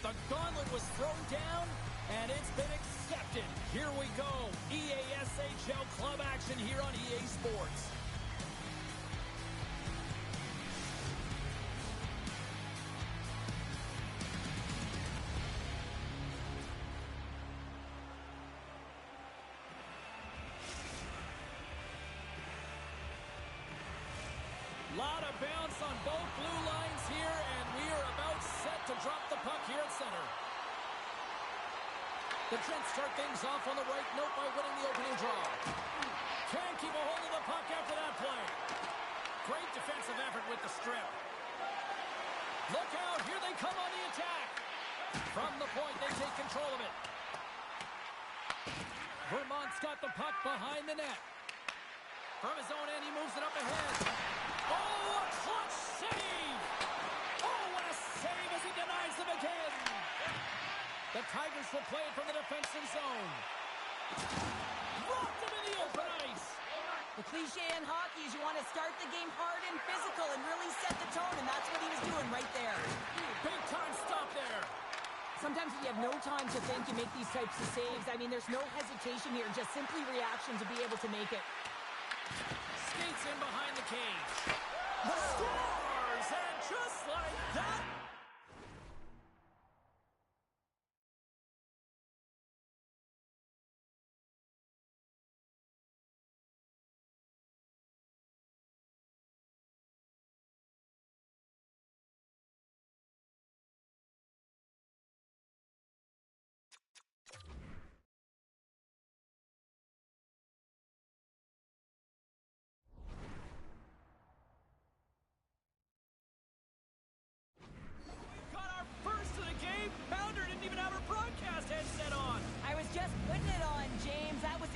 The gauntlet was thrown down, and it's been accepted. Here we go. EASHL club action here on EA Sports. Lot of bounce on both blue lines here, and we are about set to drop the puck here at center. The Gents start things off on the right note by winning the opening draw. Can't keep a hold of the puck after that play. Great defensive effort with the strip. Look out, here they come on the attack. From the point, they take control of it. Vermont's got the puck behind the net. From his own end, he moves it up ahead. Oh, a clutch save! Oh, what a save as he denies them again! The Tigers will play it from the defensive zone. Rocked him in the open ice! The cliche in hockey is you want to start the game hard and physical and really set the tone, and that's what he was doing right there. Big time stop there! Sometimes when you have no time to think, you make these types of saves. I mean, there's no hesitation here, just simply reaction to be able to make it. Skates in behind the cage. The Stars! And just like that...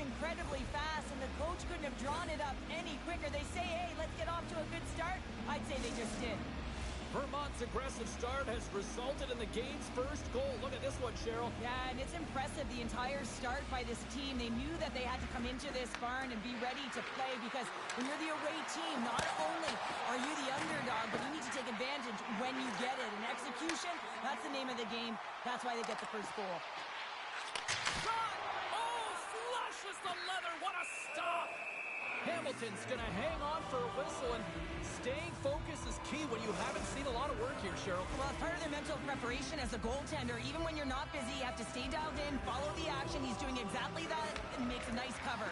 Incredibly fast, and the coach couldn't have drawn it up any quicker. They say, hey, let's get off to a good start. I'd say they just did. Vermont's aggressive start has resulted in the game's first goal. Look at this one, Cheryl. Yeah, and it's impressive, the entire start by this team. They knew that they had to come into this barn and be ready to play, because when you're the away team, not only are you the underdog, but you need to take advantage when you get it. And execution, that's the name of the game. That's why they get the first goal. The leather, what a stop! Hamilton's gonna hang on for a whistle, and staying focused is key when you haven't seen a lot of work here, Cheryl. Well, it's part of their mental preparation as a goaltender. Even when you're not busy, you have to stay dialed in, follow the action. He's doing exactly that and makes a nice cover.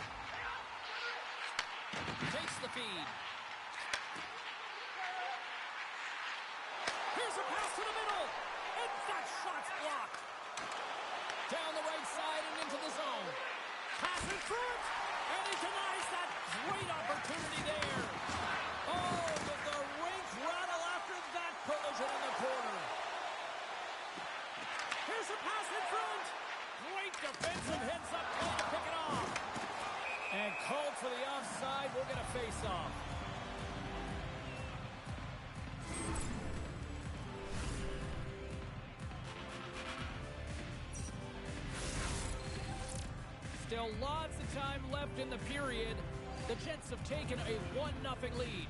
Takes the feed. Here's a pass to the middle, and that shot's blocked. Down the right side and into the zone. Pass in front, and he denies that great opportunity there. Oh, but the rink rattle after that collision in the corner. Here's a pass in front. Great defensive heads-up play to pick it off. And called for the offside. We'll get a face-off. Still lots of time left in the period. The Jets have taken a 1-0 lead.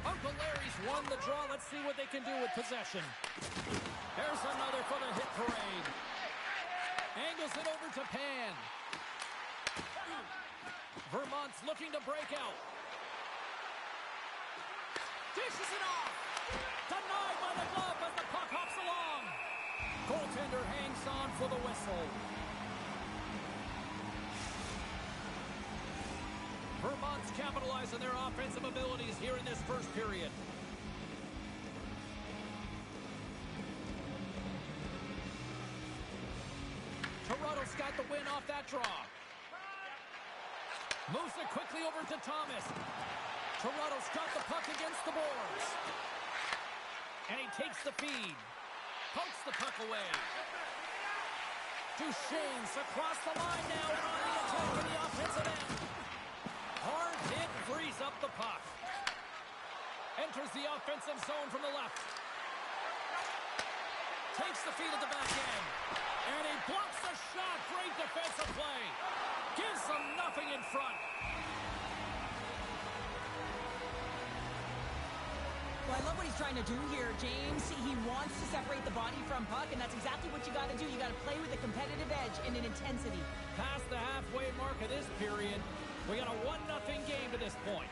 Uncle Larry's won the draw. Let's see what they can do with possession. There's another for the hit parade. Angles it over to Pan. Vermont's looking to break out. Dishes it off. Denied by the glove as the puck hops along. Goaltender hangs on for the whistle. Vermont's capitalized on their offensive abilities here in this first period. Toronto's got the win off that draw. Moves it quickly over to Thomas. Toronto's got the puck against the boards. And he takes the feed. Pokes the puck away. Duchesne's across the line now and on the attack in the offensive end. Hard hit frees up the puck. Enters the offensive zone from the left. Takes the feed at the back end. And he blocks the shot. Great defensive play. Gives them nothing in front. Well, I love what he's trying to do here, James. He wants to separate the body from puck, and that's exactly what you got to do. You got to play with a competitive edge and an intensity. Past the halfway mark of this period, we got a 1-0 game to this point.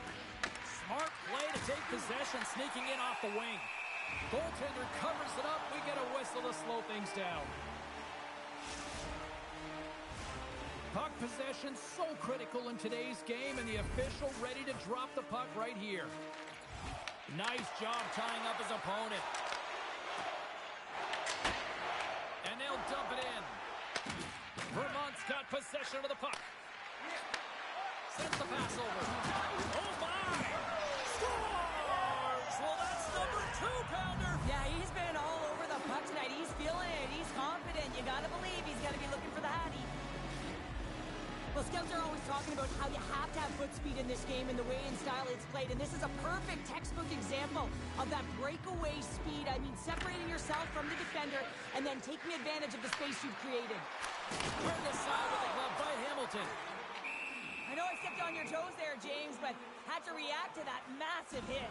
Smart play to take possession, sneaking in off the wing. Goaltender covers it up. We get a whistle to slow things down. Puck possession so critical in today's game, and the official ready to drop the puck right here. Nice job tying up his opponent. And they'll dump it in. Vermont's got possession of the puck. Sends the pass over. Oh, my! Scores! Well, that's number 2-pounder. Yeah, he's been all over the puck tonight. He's feeling it. He's confident. You got to believe he's got to be looking for the Hattie. Well, scouts are always talking about how you have to have foot speed in this game and the way and style it's played, and this is a perfect textbook example of that breakaway speed. I mean, separating yourself from the defender and then taking advantage of the space you've created. Turned aside with the glove by Hamilton. I know I stepped on your toes there, James, but had to react to that massive hit.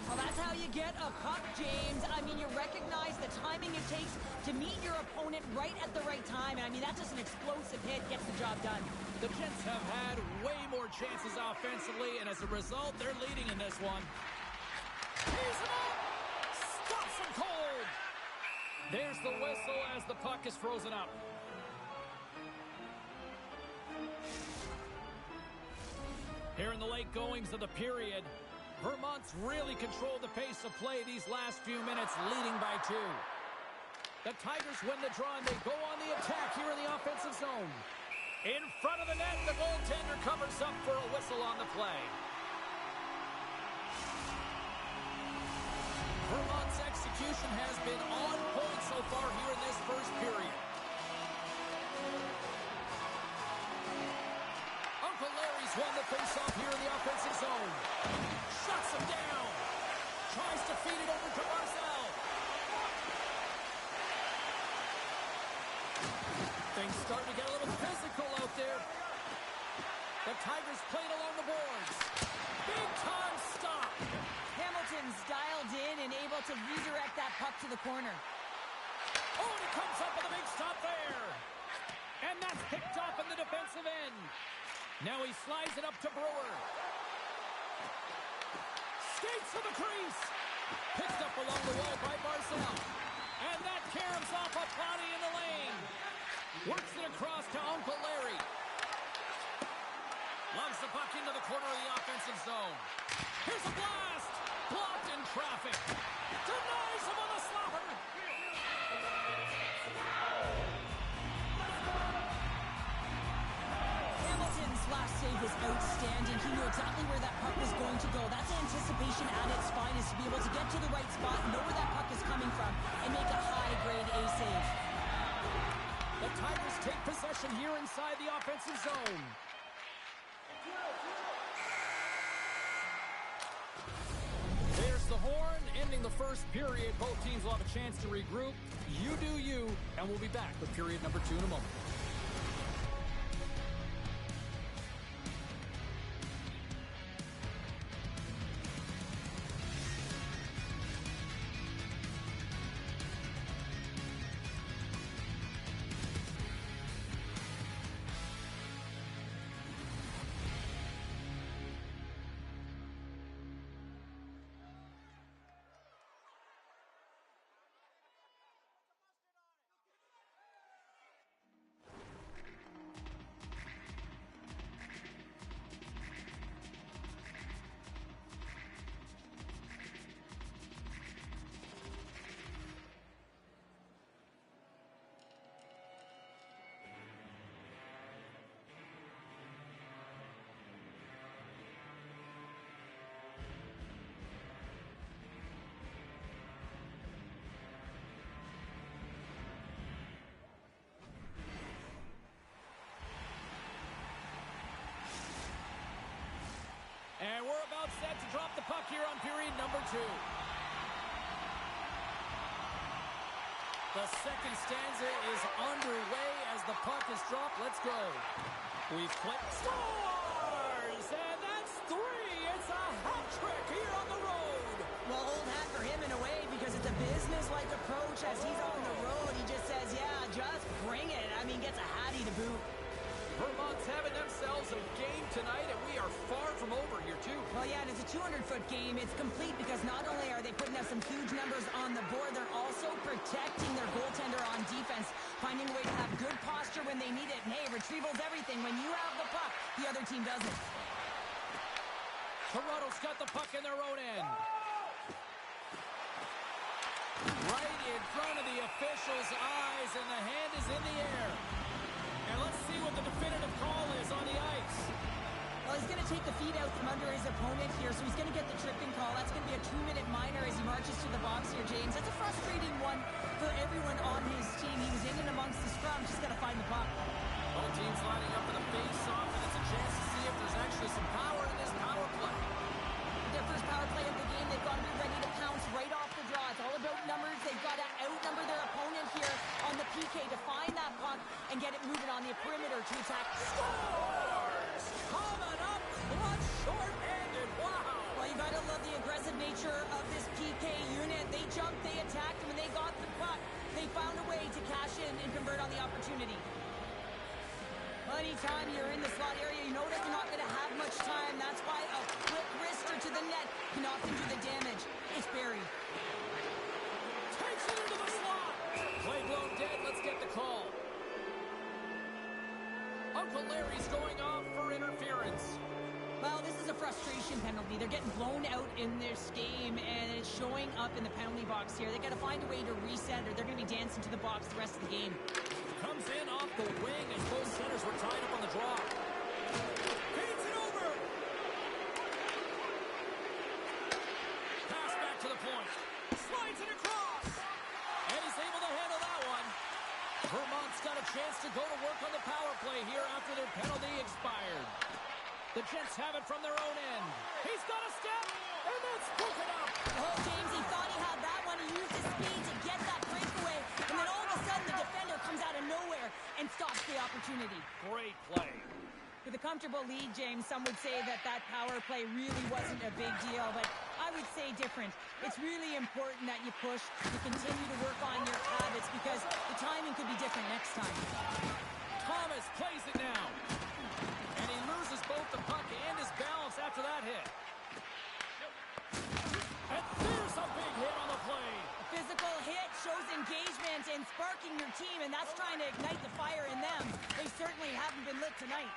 Well, that's how you get a puck, James. I mean, you recognize the timing it takes to meet your opponent right at the right time. And I mean, that's just an explosive hit, gets the job done. The Gents have had way more chances offensively, and as a result, they're leading in this one. He's up! Stops him cold! There's the whistle as the puck is frozen up. Here in the late goings of the period, Vermont's really controlled the pace of play these last few minutes, leading by 2. The Tigers win the draw, and they go on the attack here in the offensive zone. In front of the net, the goaltender covers up for a whistle on the play. Vermont's execution has been on point so far here in this first period. Uncle Larry's won the faceoff here in the offensive zone. Shuts him down. Tries to feed it over to Barzal. Things starting to get a little physical out there. The Tigers playing along the boards. Big time stop. Hamilton's dialed in and able to redirect that puck to the corner. Oh, and he comes up with a big stop there. And that's picked up in the defensive end. Now he slides it up to Brewer. Skates to the crease. Picked up along the wall by Barzal. And that caroms off a body in the lane. Works it across to Uncle Larry. Lugs the puck into the corner of the offensive zone. Here's a blast. Blocked in traffic. Denies him on the slapper. Hamilton's last save was outstanding. He knew exactly where that puck was going to go. That's anticipation at its finest, to be able to get to the right spot, know where that puck is coming from, and make a high-grade A save. The Tigers take possession here inside the offensive zone. There's the horn, ending the first period. Both teams will have a chance to regroup. You do you, and we'll be back with period number 2 in a moment. And we're about set to drop the puck here on period number 2. The second stanza is underway as the puck is dropped. Let's go. We've clicked. Scores! And that's 3. It's a hat trick here on the road. Jets having themselves a game tonight, and we are far from over here, too. Well, yeah, and it's a 200-foot game. It's complete because not only are they putting up some huge numbers on the board, they're also protecting their goaltender on defense, finding a way to have good posture when they need it. And, hey, retrieval's everything. When you have the puck, the other team doesn't. Toronto's got the puck in their own end. Right in front of the official's eyes, and the hand is in the air. And let's see what the definitive call is on the ice. Well, he's going to take the feet out from under his opponent here, so he's going to get the tripping call. That's going to be a 2-minute minor as he marches to the box here, James. That's a frustrating one for everyone on his team. He was in and amongst the scrum, just got to find the puck. Both teams lining up for the face-off, and it's a chance to see if there's actually some power in this power play. Their first power play of the game, they've got to be ready to pounce right off the draw. It's all about numbers. They've got to outnumber their opponent here on the PK to find that puck and get it moving on the perimeter to attack. Scores! Coming up, clutch, short-handed. Wow! Well, you got to love the aggressive nature of this PK unit. They jumped, they attacked, and when they got the puck, they found a way to cash in and convert on the opportunity. Anytime you're in the slot area, you know that you're not going to have much time. That's why a quick wrister to the net can often do the damage. It's buried. Takes it into the slot. Play blown dead. Let's get the call. Uncle Larry's going off for interference. Well, this is a frustration penalty. They're getting blown out in this game, and it's showing up in the penalty box here. They got to find a way to reset, or they're going to be dancing to the box the rest of the game. Comes in off the wing as both centers were tied up on the draw. Feeds it over. Pass back to the point. Slides it across. And he's able to handle that one. Vermont's got a chance to go to work on the power play here after their penalty expired. The Jets have it from their own end. He's got a step, and that's broken up. Oh, James, he thought he had that one. He used his speed to get that breakaway, and then all of a sudden the defender comes out of nowhere and stops the opportunity. Great play. With a comfortable lead, James, some would say that power play really wasn't a big deal, but I would say different. It's really important that you push, you continue to work on your habits, because the timing could be different next time. Thomas plays it now. And he loses both the puck and his balance after that hit. And there's a big hit on the play. A physical hit shows engagement and sparking your team, and that's trying to ignite the fire in them. They certainly haven't been lit tonight.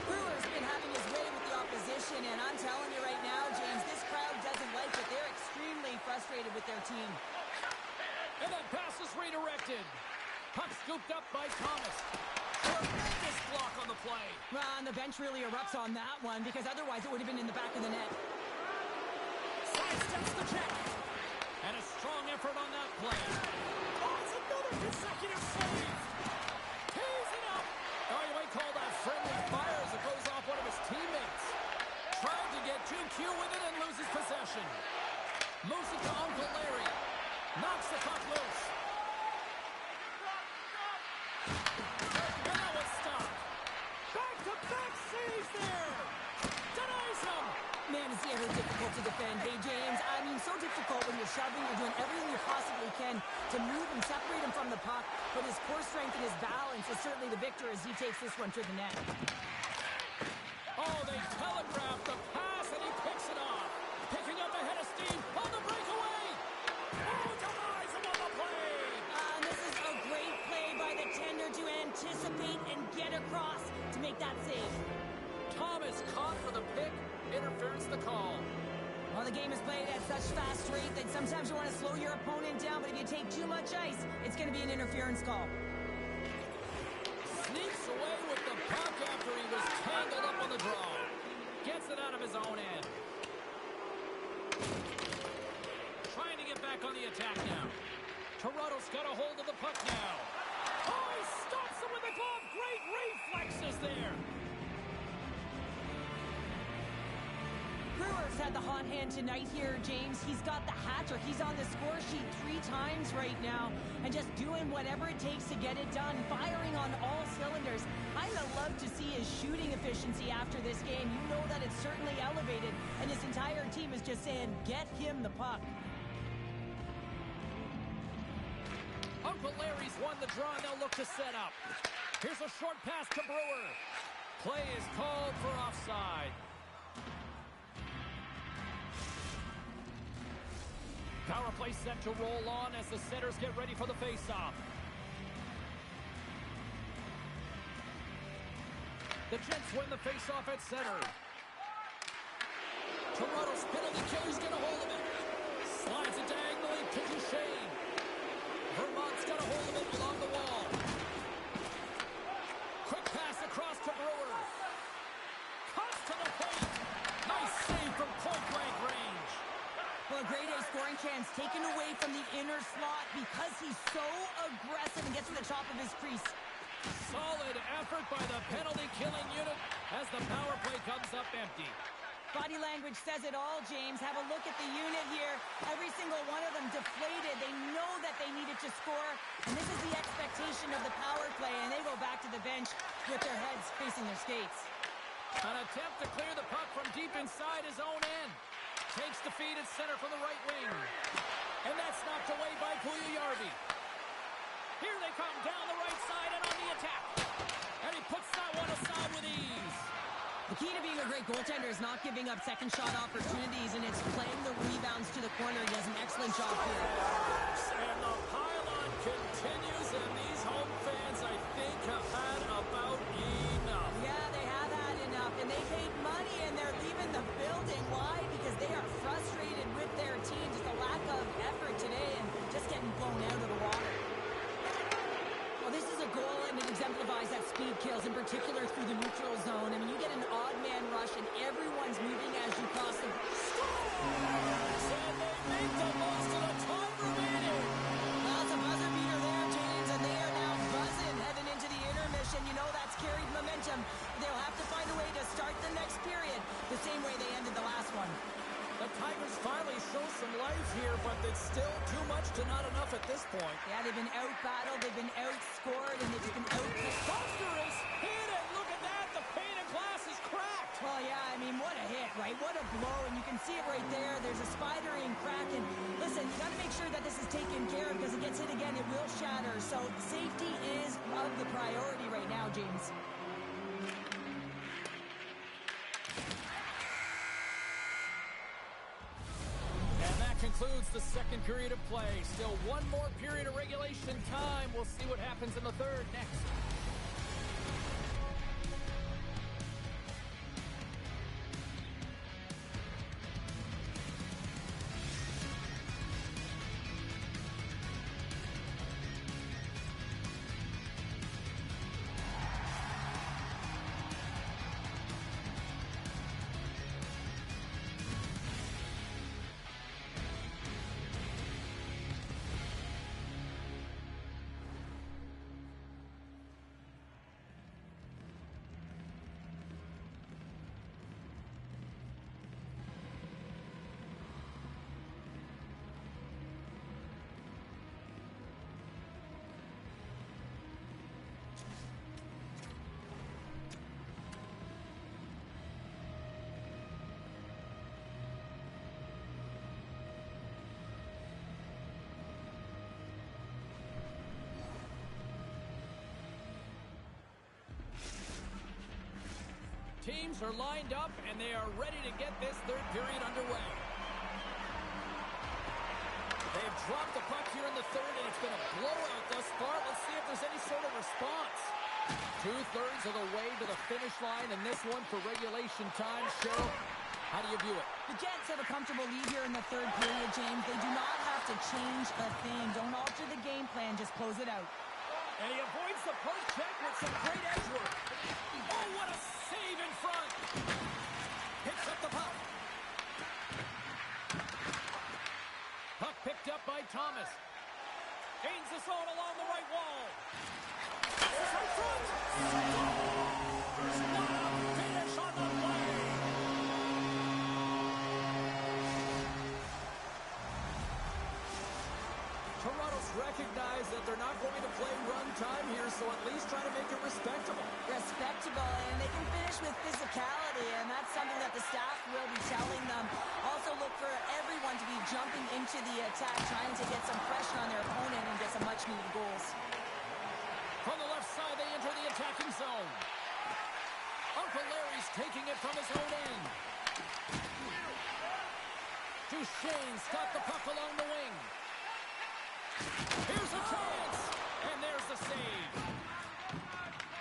Brewer's been having his way with the opposition, and I'm telling you right now, James, this crowd doesn't like it. They're extremely frustrated with their team. And that pass is redirected. Puck scooped up by Thomas. Tremendous block on the play. Well, and the bench really erupts on that one, because otherwise it would have been in the back of the net. Sidesteps the check. And a strong effort on that play. Oh, it's another consecutive save. Tees it up. Oh, you might call that friendly fire as it goes off one of his teammates. Tried to get 2Q with it and loses possession. Moves it to Uncle Larry. Knocks the puck loose. And that was stopped. Back-to-back saves there. Denies him. Man, is he ever difficult to defend. Hey, James, I mean, so difficult when you're shoving, you're doing everything you possibly can to move and separate him from the puck, but his core strength and his balance is certainly the victor as he takes this one to the net. Oh, they telegraphed the pass, and he picks it off. Picking up ahead of steam on the breakaway. Oh, denies him on the play. And this is a great play by the tender to anticipate and get across to make that save. Thomas caught for the pick. Interference the call. Well, the game is played at such fast rate that sometimes you want to slow your opponent down, but if you take too much ice, it's going to be an interference call. Sneaks away with the puck after he was tangled up on the draw. Gets it out of his own end. Trying to get back on the attack now. Toronto's got a hold of the puck now. Oh, he stops him with the glove. Great reflexes there. Brewer's had the hot hand tonight here, James. He's got the hat trick. He's on the score sheet 3 times right now and just doing whatever it takes to get it done, firing on all cylinders. I would love to see his shooting efficiency after this game. You know that it's certainly elevated, and his entire team is just saying, get him the puck. Uncle but Larry's won the draw, and they'll look to set up. Here's a short pass to Brewer. Play is called for offside. Power play set to roll on as the setters get ready for the faceoff. The Gents win the faceoff at center. Toronto's penalty kill. He's got a hold of it. Slides it diagonally to Duchesne. Vermont's got a hold of it along the wall. Quick pass across to Brewer. Cuts to the paint. Nice save from point-blank range. Well, a grade A scoring chance taken away from the inner slot because he's so aggressive and gets to the top of his crease. Solid effort by the penalty-killing unit as the power play comes up empty. Body language says it all, James. Have a look at the unit here. Every single one of them deflated. They know that they needed to score, and this is the expectation of the power play, and they go back to the bench with their heads facing their skates. An attempt to clear the puck from deep inside his own end. Takes the feed at center from the right wing. And that's knocked away by Puljujarvi. Here they come down the right side and on the attack. And he puts that one aside with ease. The key to being a great goaltender is not giving up second shot opportunities, and it's playing the rebounds to the corner. He does an excellent job here. And the pylon continues, and these home fans, I think, have had about enough. Yeah, they have had enough, and they paid money, and they're leaving the building. Why? Because they are frustrated with their team. Just a lack of effort today and just getting blown out of the water. Well, this is a goal, and it exemplifies that speed kills, in particular through the neutral zone. I mean, you get an odd man rush, and everyone's moving as you cross the... And they make the most of the time remaining. Well, it's a buzzer beater there, James, and they are now buzzing heading into the intermission. You know that's carried momentum. They'll have to find a way to start the next period the same way they ended the last one. The Tigers finally show some life here, but it's still too much to not enough at this point. Yeah, they've been out-battled, they've been outscored, and they've just been out-kicked. Buster is hit, and look at that, the pane of glass is cracked. Well, yeah, I mean, what a hit, right? What a blow, and you can see it right there. There's a spidering crack, and listen, you got to make sure that this is taken care of, because it gets hit again, it will shatter. So safety is of the priority right now, James. Concludes the second period of play. Still one more period of regulation time. We'll see what happens in the third next. Teams are lined up, and they are ready to get this third period underway. They've dropped the puck here in the third, and it's been a blowout thus far. Let's see if there's any sort of response. 2/3 of the way to the finish line, and this one for regulation time. Cheryl, how do you view it? The Jets have a comfortable lead here in the third period, James. They do not have to change a thing. Don't alter the game plan. Just close it out. And he avoids the post check with some great edge work. Oh, what a save in front. Picks up the puck. Puck picked up by Thomas. Gains the zone along the right wall. It's in front. What a finish on the play. Toronto's recognized that they're not going to play run time here, so at least try to make it respectable. Respectable, and they can finish with physicality, and that's something that the staff will be telling them. Also look for everyone to be jumping in into the attack, trying to get some pressure on their opponent and get some much-needed goals. From the left side, they enter the attacking zone. Uncle Larry's taking it from his own end. Duchesne's got the puck along the wing. Here's a chance, and there's the save.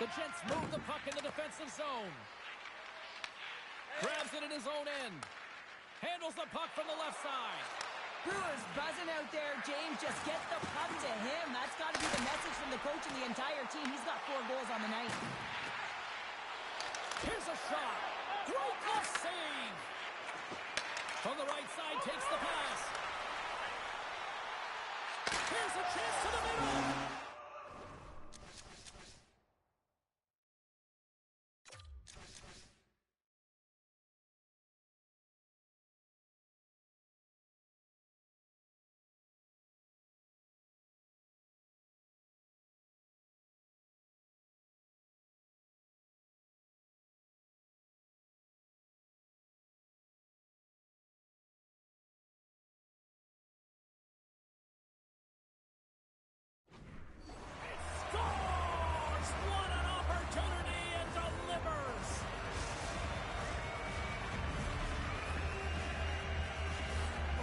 The Gents move the puck in the defensive zone. Grabs it in his own end. Handles the puck from the left side. Brewers buzzing out there. James, just get the puck to him. That's got to be the message from the coach and the entire team. He's got 4 goals on the night. Here's a shot. Great glove save. From the right side, takes the pass. Here's a chance to the middle.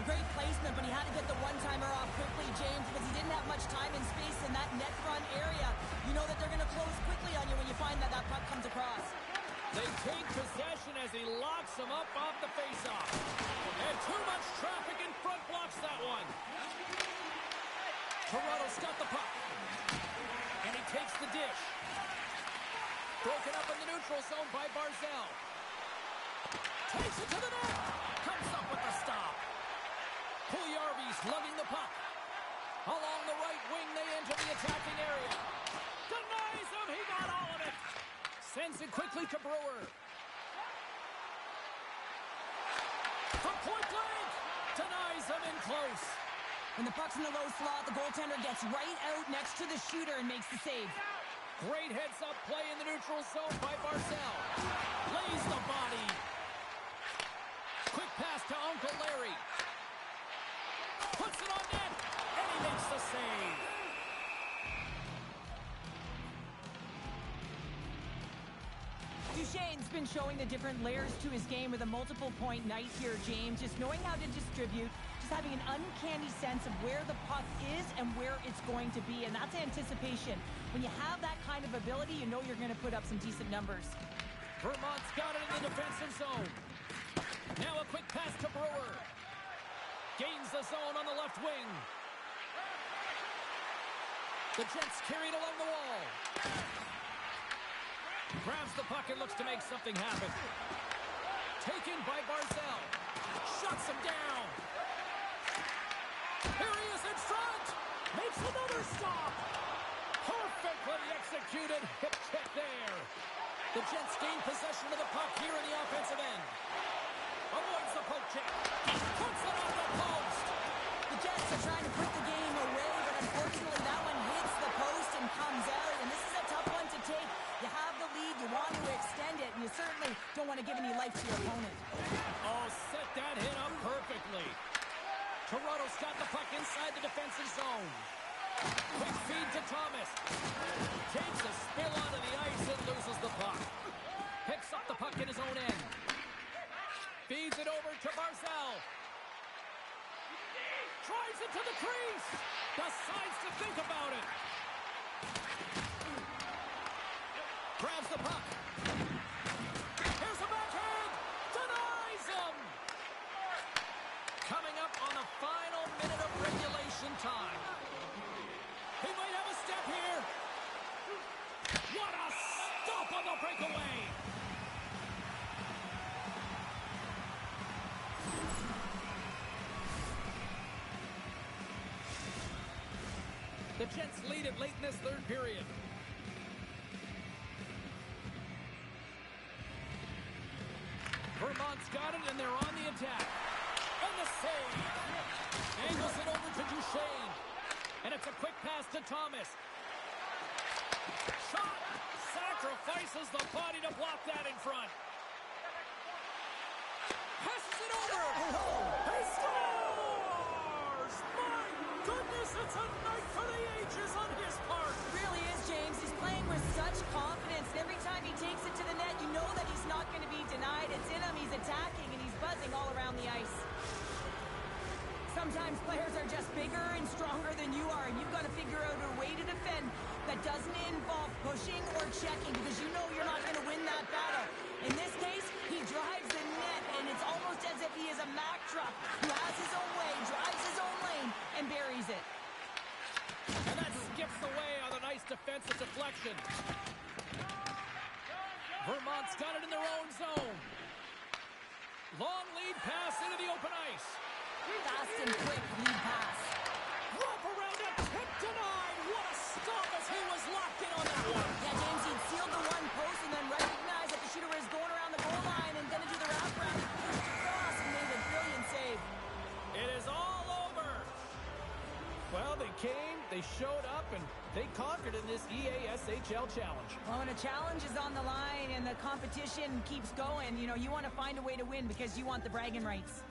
Great placement, but he had to get the one-timer off quickly, James, because he didn't have much time and space in that net front area. You know that they're going to close quickly on you when you find that that puck comes across. They take possession as he locks him up off the faceoff. And too much traffic in front blocks that one. Toronto's got the puck. And he takes the dish. Broken up in the neutral zone by Barzal. Takes it to the net. Comes up with the stop. Puljujarvi's lugging the puck. Along the right wing, they enter the attacking area. Denies him. He got all of it. Sends it quickly to Brewer. From point blank. Denies him in close. When the puck's in the low slot, the goaltender gets right out next to the shooter and makes the save. Great heads-up play in the neutral zone by Barzal. Lays the body. Quick pass to Uncle Larry. Puts it on net, and he makes the save. Duchesne's been showing the different layers to his game with a multiple-point night here, James. Just knowing how to distribute, just having an uncanny sense of where the puck is and where it's going to be, and that's anticipation. When you have that kind of ability, you know you're going to put up some decent numbers. Vermont's got it in the defensive zone. Now a quick pass to Brewer. Gains the zone on the left wing. The Jets carried along the wall. Grabs the puck and looks to make something happen. Taken by Barzal. Shuts him down. Here he is in front. Makes another stop. Perfectly executed hip check there. The Jets gain possession of the puck here in the offensive end. Avoids the poke check. Puts it on the post. The Jets are trying to put the game away, but unfortunately that one hits the post and comes out. And this is a tough one to take. You have the lead, you want to extend it, and you certainly don't want to give any life to your opponent. Oh, set that hit up perfectly. Toronto's got the puck inside the defensive zone. Quick feed to Thomas. Takes a spill onto the ice and loses the puck. Picks up the puck in his own end. Feeds it over to Barzal. Drives it to the crease. Decides to think about it. Grabs the puck. Here's a backhand. Denies him. Coming up on the final minute of regulation time. He might have a step here. What a stop on the breakaway. The Jets lead it late in this third period. Vermont's got it, and they're on the attack. And the save. Angles it over to Duchesne. And it's a quick pass to Thomas. Shot. Sacrifices the body to block that in front. Passes it over. He scores! It's a night for the ages on his part. Really is, James. He's playing with such confidence. And every time he takes it to the net, you know that he's not going to be denied. It's in him. He's attacking, and he's buzzing all around the ice. Sometimes players are just bigger and stronger than you are, and you've got to figure out a way to defend that doesn't involve pushing or checking, because you know you're not going to win that battle. In this case, he drives the net, and it's almost as if he is a Mack truck who has his own way, drives his own lane, and buries it. And that skips away on a nice defensive deflection. Vermont's got it in their own zone. Long lead pass into the open ice. Fast and quick lead pass. Wrap around it, tip denied. What a stop as he was locked in on that one. Yeah, James, he'd sealed the one post and then recognized that the shooter was going around the goal line and going to do the wraparound. He pushed across and made a brilliant save. It is all over. Well, they came, they showed up, and they conquered in this EASHL challenge. Well, when a challenge is on the line and the competition keeps going, you know, you want to find a way to win because you want the bragging rights.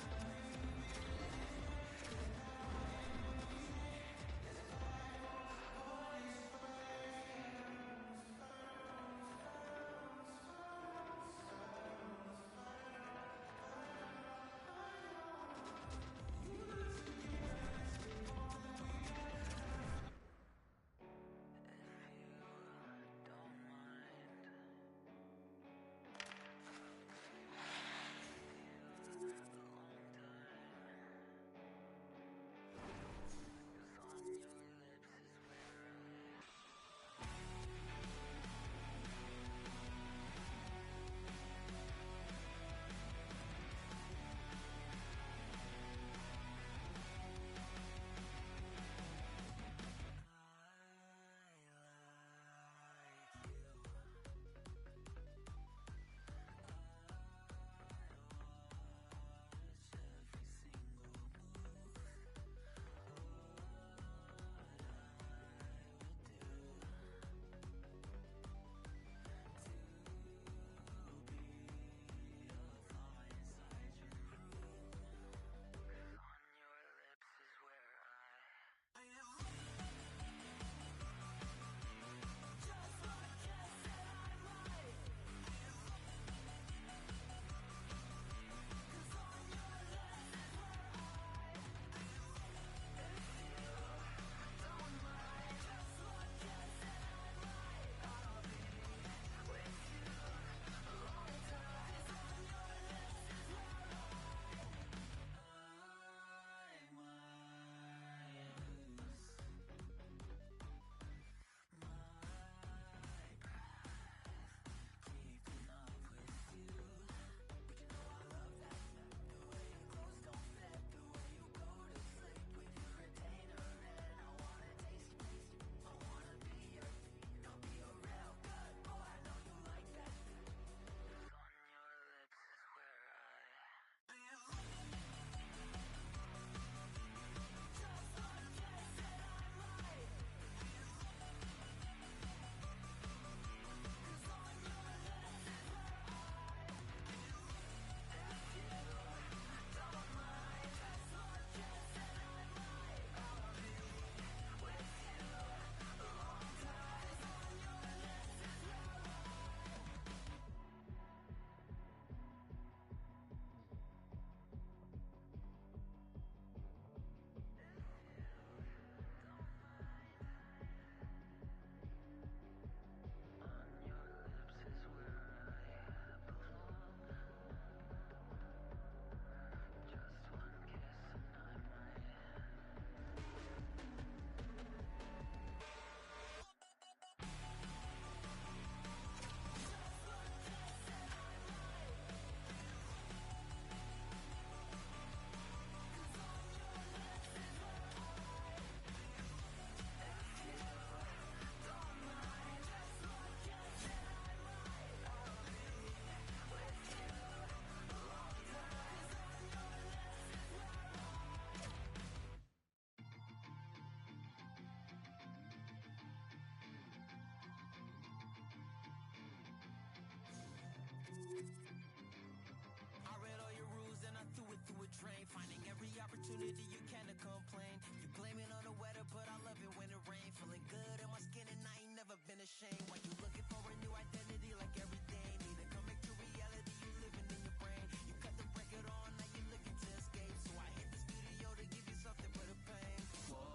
a shame. Why you looking for a new identity like everything? Need to come back to reality, you living in your brain. You cut the record on, now you looking to escape. So I hit the studio to give you something for the pain. Whoa,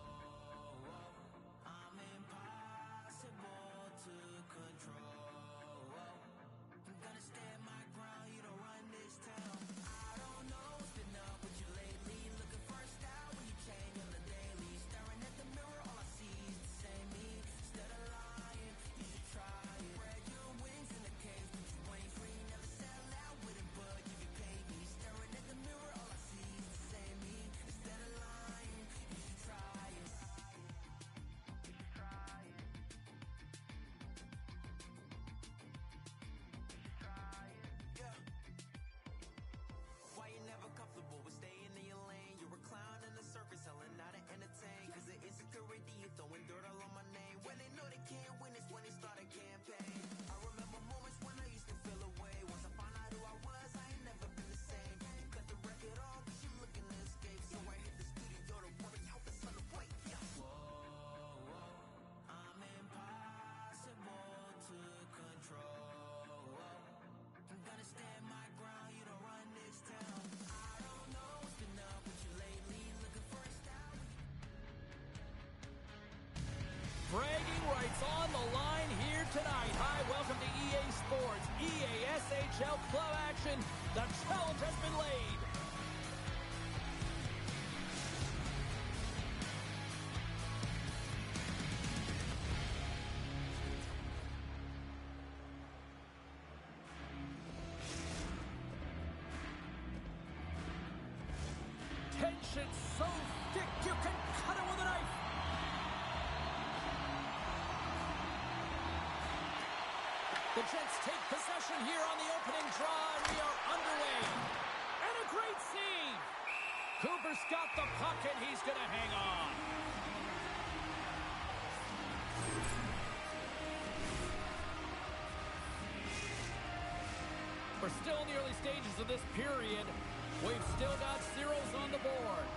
whoa, I'm impossible to control. I'm gonna stand my ground, you don't run this town. I don't know what's been up with you lately. Looking for a style when you change on the daily. Staring at the mirror, all I see is the same me. Instead of lying, you should try it. Spread your wings in the cage, but you ain't free. Never sell out with it, but if you pay me. Staring at the mirror, all I see is the same me. Instead of lying, you should try it. You should try it. Yeah. Why you never comfortable with staying in your lane? You're a clown in the circus, selling out to entertain. Cause the insecurity, you throwing dirt all on my name. When they know they can't win, it's when they start a campaign. I remember moments when I used to feel away. Once I found out who I was, I ain't never been the same. You cut the record off, cause you looking to escape. So I hit the studio to worry out the sun away. Yeah. Whoa, whoa, I'm impossible to control. I'm gonna stand my ground, you don't run this town. I don't know what's been up with you lately. Looking for a style. Bragging rights on the line here tonight. Hi, welcome to EA Sports. EA SHL club action. The challenge has been laid. Tension so thick you can cut it with a knife. The Jets take possession here on the opening draw, and we are underway. And a great save. Cooper's got the puck, and he's going to hang on. We're still in the early stages of this period. We've still got zeros on the board.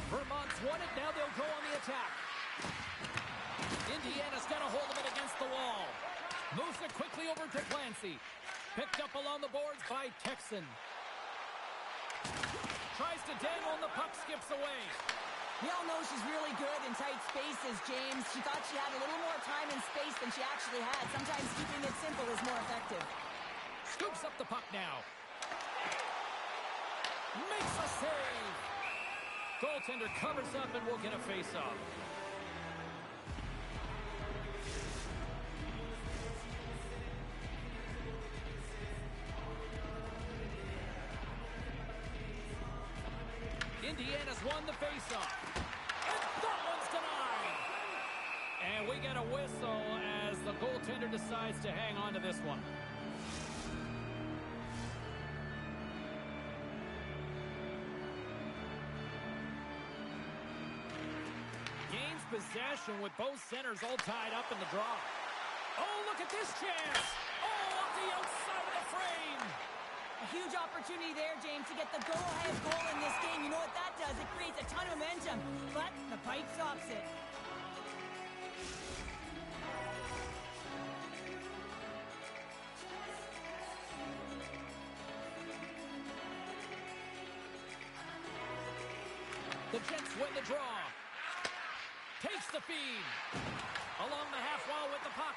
Vermont's won it. Now they'll go on the attack. Indiana's got a hold of it against the wall. Moves it quickly over to Clancy. Picked up along the boards by Texan. Tries to dangle and the puck skips away. We all know she's really good in tight spaces, James. She thought she had a little more time and space than she actually had. Sometimes keeping it simple is more effective. Scoops up the puck now. Makes a save. Goaltender covers up and we'll get a face-off. Indiana's won the face-off. And that one's denied. And we get a whistle as the goaltender decides to hang on to this one. Gains possession with both centers all tied up in the draw. Oh, look at this chance. Oh, off the outside of the frame. A huge opportunity there, James, to get the go-ahead goal in this game. You know what that does? It creates a ton of momentum, but the pipe stops it. The Jets win the draw. Takes the feed. Along the half wall with the puck.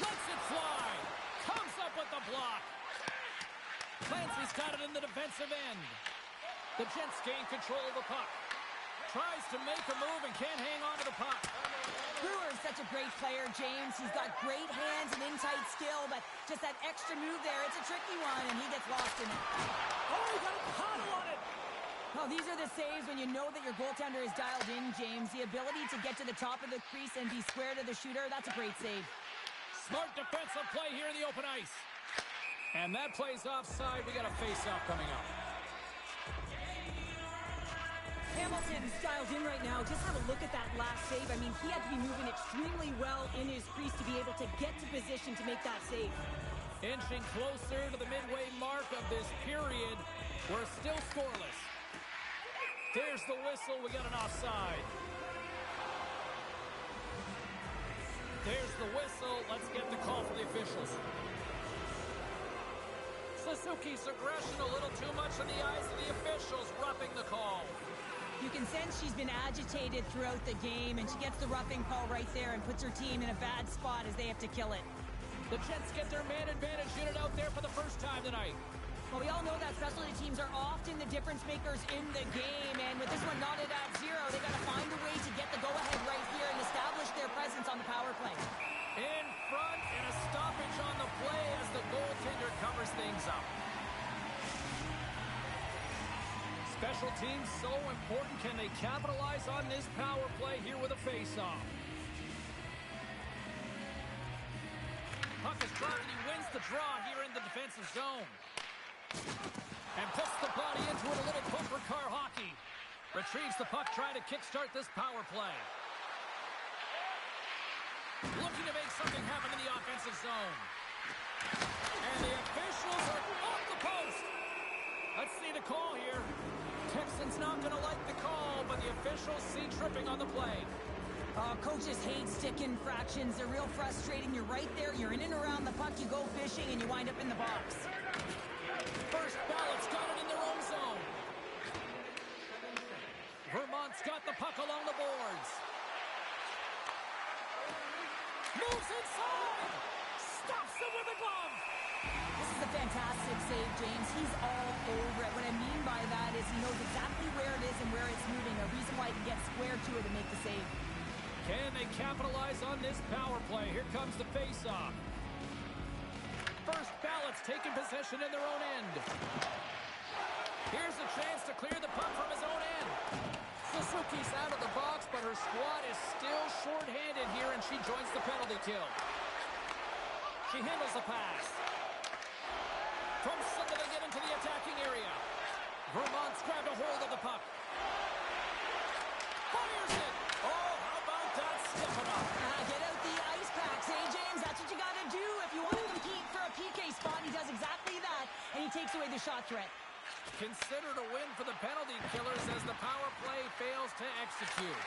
Lets it fly. Comes up with the block. Clancy's got it in the defensive end. The Jets gain control of the puck. Tries to make a move and can't hang on to the puck. Brewer is such a great player, James. He's got great hands and in-tight skill, but just that extra move there, it's a tricky one, and he gets lost in it. Oh, he got a paddle on it. Oh, these are the saves when you know that your goaltender is dialed in, James. The ability to get to the top of the crease and be square to the shooter, that's a great save. Smart defensive play here in the open ice. And that play's offside. We got a face-off coming up. Hamilton's dialed in right now. Just have a look at that last save. I mean, he had to be moving extremely well in his crease to be able to get to position to make that save. Inching closer to the midway mark of this period. We're still scoreless. There's the whistle. We got an offside. There's the whistle. Let's get the call from the officials. Suzuki's aggression a little too much in the eyes of the officials, roughing the call. You can sense she's been agitated throughout the game, and she gets the roughing call right there and puts her team in a bad spot as they have to kill it. The Jets get their man advantage unit out there for the first time tonight. Well, we all know that specialty teams are often the difference makers in the game, and with this one knotted at 0, they got to find a way to get the go-ahead right here and establish their presence on the power play. In front, and a stoppage on the play as the goaltender covers things up. Special teams so important. Can they capitalize on this power play here with a face-off? Puck is dropped, and he wins the draw here in the defensive zone. And puts the body into it, a little bumper car hockey. Retrieves the puck, trying to kickstart this power play. Looking to make something happen in the offensive zone. And the officials are off the post. Let's see the call here. Texans not going to like the call, but the officials see tripping on the play. Coaches hate stick infractions. They're real frustrating. You're right there. You're in and around the puck. You go fishing, and you wind up in the box. First ballot's got it in their own zone. Vermont's got the puck along the boards. Moves inside. Stops it with a glove. This is a fantastic save, James. He's all over it. What I mean by that is he knows exactly where it is and where it's moving. A reason why he can get square to it and make the save. Can they capitalize on this power play? Here comes the face-off. First ballot's taking possession in their own end. Here's a chance to clear the puck from his own end. Suzuki's out of the box, but her squad is still short-handed here, and she joins the penalty kill. She handles the pass. From center, they get into the attacking area. Vermont's grabbed a hold of the puck. Fires it! Oh, how about that step it up? Get out the ice packs, hey, James? That's what you got to do if you want to compete for a PK spot. He does exactly that, and he takes away the shot threat. Considered a win for the penalty killers as the power play fails to execute.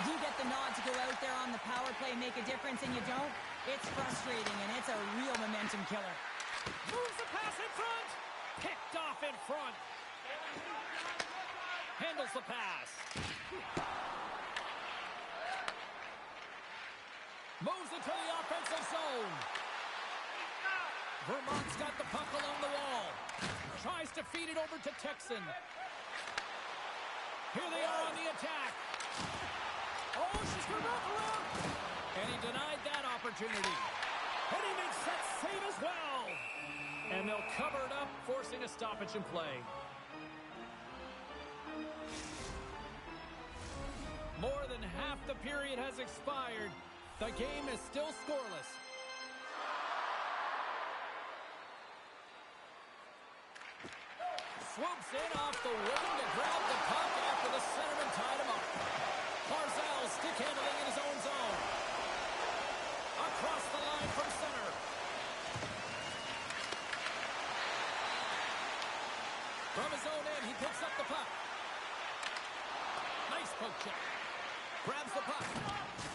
You get the nod to go out there on the power play and make a difference, and you don't. It's frustrating, and it's a real momentum killer. Moves the pass in front. Picked off in front. Handles the pass. Moves into the offensive zone. Vermont's got the puck along the wall. Tries to feed it over to Texan. Here they are on the attack. Oh, she's going to wrap around. And he denied that opportunity. And he makes that save as well. And they'll cover it up, forcing a stoppage in play. More than half the period has expired. The game is still scoreless. Swoops in off the wing to grab the puck after the centerman tied him up. Barzal stick handling in his own zone. Across the line from center. From his own end, he picks up the puck. Nice poke check. Grabs the puck.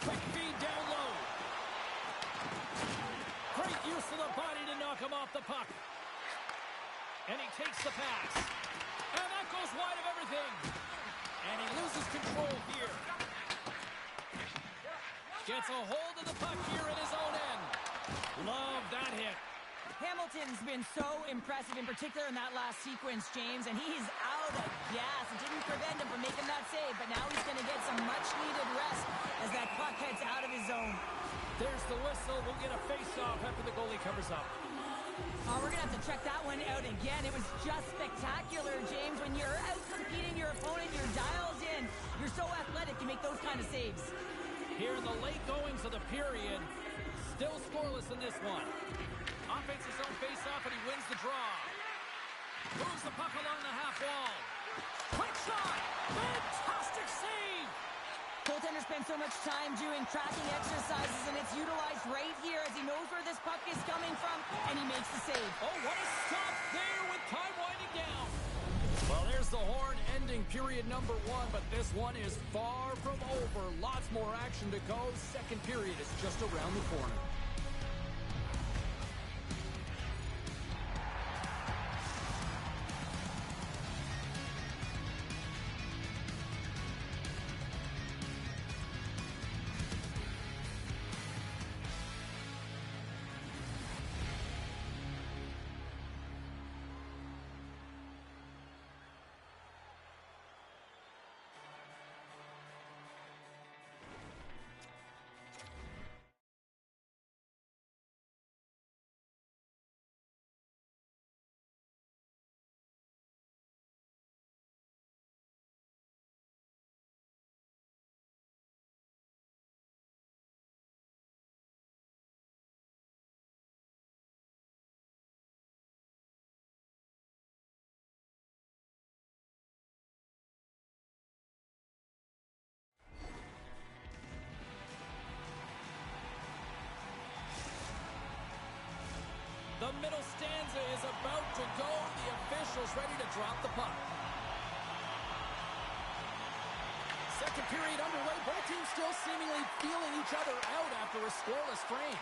Quick feed down low. Great use of the body to knock him off the puck. And he takes the pass. And that goes wide of everything. And he loses control here. Gets a hold of the puck here in his own end. Love that hit. Hamilton's been so impressive, in particular in that last sequence, James, and he's out of gas. It didn't prevent him from making that save, but now he's going to get some much-needed rest as that puck heads out of his zone. There's the whistle. We'll get a face-off after the goalie covers up. Oh, we're going to have to check that one out again. It was just spectacular, James. When you're out-competing your opponent, you're dialed in. You're so athletic, you make those kind of saves. Here in the late goings of the period, still scoreless in this one. Offense his own face-off, and he wins the draw. Moves the puck along the half wall. Quick shot! Fantastic save! Goaltender spends so much time doing tracking exercises, and it's utilized right here as he knows where this puck is coming from, and he makes the save. Oh, what a stop there with time winding down. Well, there's the horn, ending period number 1, but this one is far from over. Lots more action to go. Second period is just around the corner. The middle stanza is about to go. The officials ready to drop the puck. Second period underway. Both teams still seemingly feeling each other out after a scoreless frame.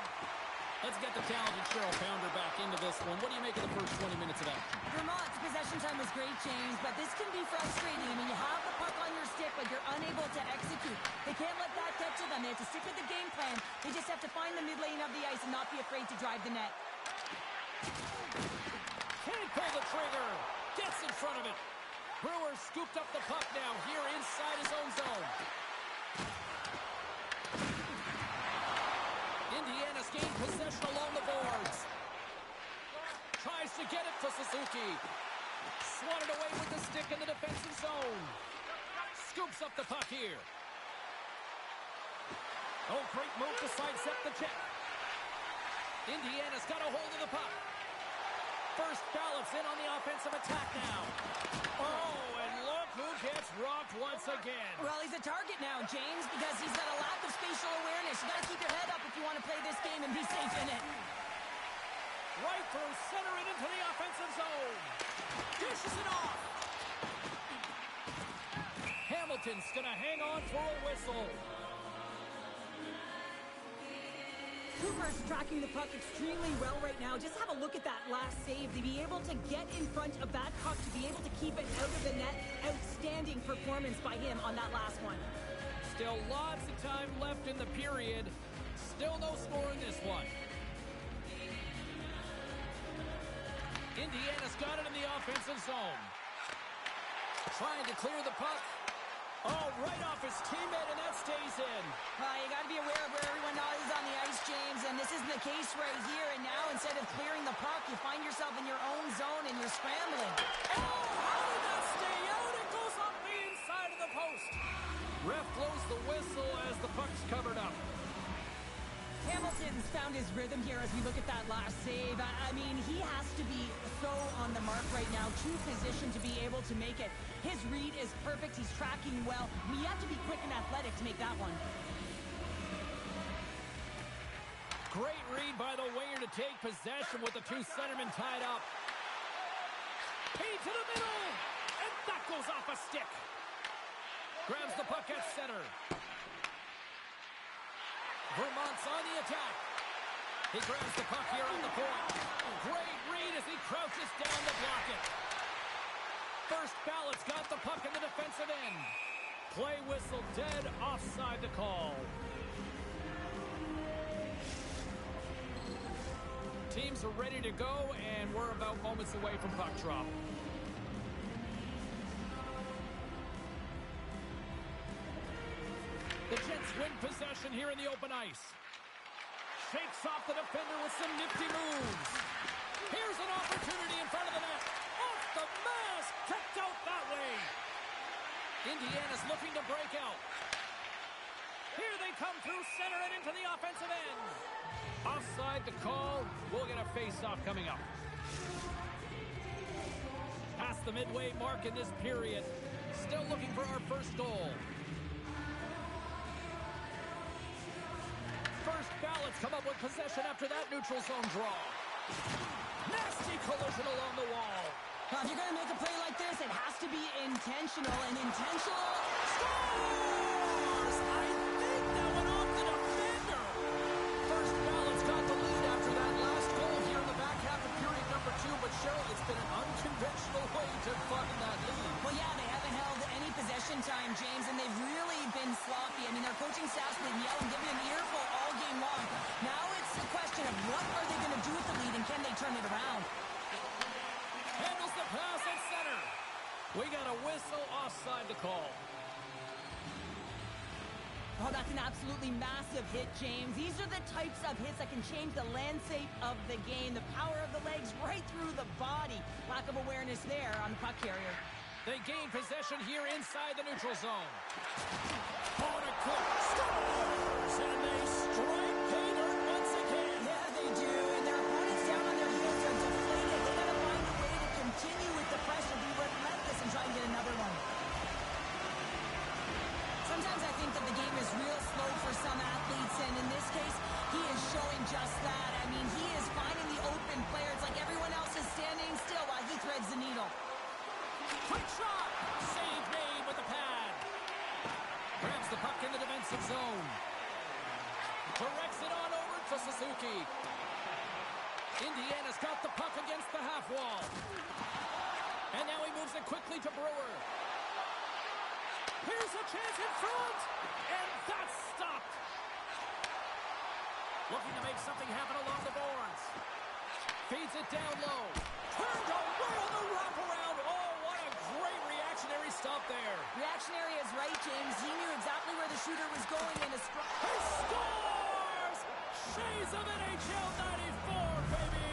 Let's get the talented Cheryl Pounder back into this one. What do you make of the first 20 minutes of action? Vermont's possession time was great, James, but this can be frustrating. I mean, you have the puck on your stick, but you're unable to execute. They can't let that get to them. They have to stick with the game plan. They just have to find the mid lane of the ice and not be afraid to drive the net. Can't pull the trigger. Gets in front of it. Brewer scooped up the puck now here inside his own zone. Indiana's gained possession along the boards. Tries to get it to Suzuki. Swatted away with the stick in the defensive zone. Scoops up the puck here. Oh, great move to sidestep the check. Indiana's got a hold of the puck. First ballots in on the offensive attack now. Oh, and look who gets rocked once again. Well, he's a target now, James, because he's got a lack of spatial awareness. You got to keep your head up if you want to play this game and be safe in it. Right through center and into the offensive zone. Dishes it off. Hamilton's going to hang on for a whistle. Cooper's tracking the puck extremely well right now. Just have a look at that last save. To be able to get in front of that puck, to be able to keep it out of the net. Outstanding performance by him on that last one. Still lots of time left in the period. Still no score in this one. Indiana's got it in the offensive zone. Trying to clear the puck. Oh, right off his teammate, and that stays in. You got to be aware of where everyone is on the ice, James, and this isn't the case right here. And now, instead of clearing the puck, you find yourself in your own zone, and you're scrambling. Oh, how did that stay out? It goes off the inside of the post. Ref blows the whistle as the puck's covered up. Hamilton's found his rhythm here as we look at that last save. I mean, he has to be so on the mark right now, true position to be able to make it. His read is perfect. He's tracking well. I mean, you have to be quick and athletic to make that one. Great read by the winger to take possession with the two centermen tied up. Feed to the middle, and that goes off a stick. Grabs the puck at center. Vermont's on the attack. He grabs the puck here on the point. Great read as he crouches down to block it. First ballot's got the puck in the defensive end. Play whistle dead, offside the call. Teams are ready to go, and we're about moments away from puck drop. The Jets win possession here in the open ice. Shakes off the defender with some nifty moves. Here's an opportunity in front of the net. Off the mask, kicked out that way. Indiana's looking to break out. Here they come through center and into the offensive end. Offside the call. We'll get a face-off coming up. Past the midway mark in this period. Still looking for our first goal. First ballots come up with possession after that neutral zone draw. Nasty collision along the wall. If you're going to make a play like this, it has to be intentional, and intentional scores! I think that went off the defender. First Balance got the lead after that last goal here in the back half of period number 2, but Cheryl, it's been an unconventional way to find that lead. Well, yeah, they haven't held any possession time, James, and they've really been sloppy. I mean, their coaching staff's been yelling, giving an earful all game long. Now it's a question of what are they going to do with the lead, and can they turn it around? Handles the pass at center. We got a whistle offside to call. Oh, that's an absolutely massive hit, James. These are the types of hits that can change the landscape of the game. The power of the legs right through the body. Lack of awareness there on the puck carrier. They gain possession here inside the neutral zone. On a quick scores, and they strike pay dirt once again. Yeah, they do, and their opponents down on their heels are deflated. They got to find a way to continue with the pressure, be relentless, and try and get another one. Sometimes I think that the game is real slow for some athletes, and in this case, he is showing just that. I mean, he is finding the open player. It's like everyone else is standing still while he threads the needle. Quick shot! Save made with the pad. Grabs the puck in the defensive zone. Directs it on over to Suzuki. Indiana's got the puck against the half wall. And now he moves it quickly to Brewer. Here's a chance in front, and that's stopped. Looking to make something happen along the boards. Feeds it down low. Turned away on the wraparound. Oh, what a great reactionary stop there. Reactionary is right, James. He knew exactly where the shooter was going in his... He scores! Shades of NHL 94, baby!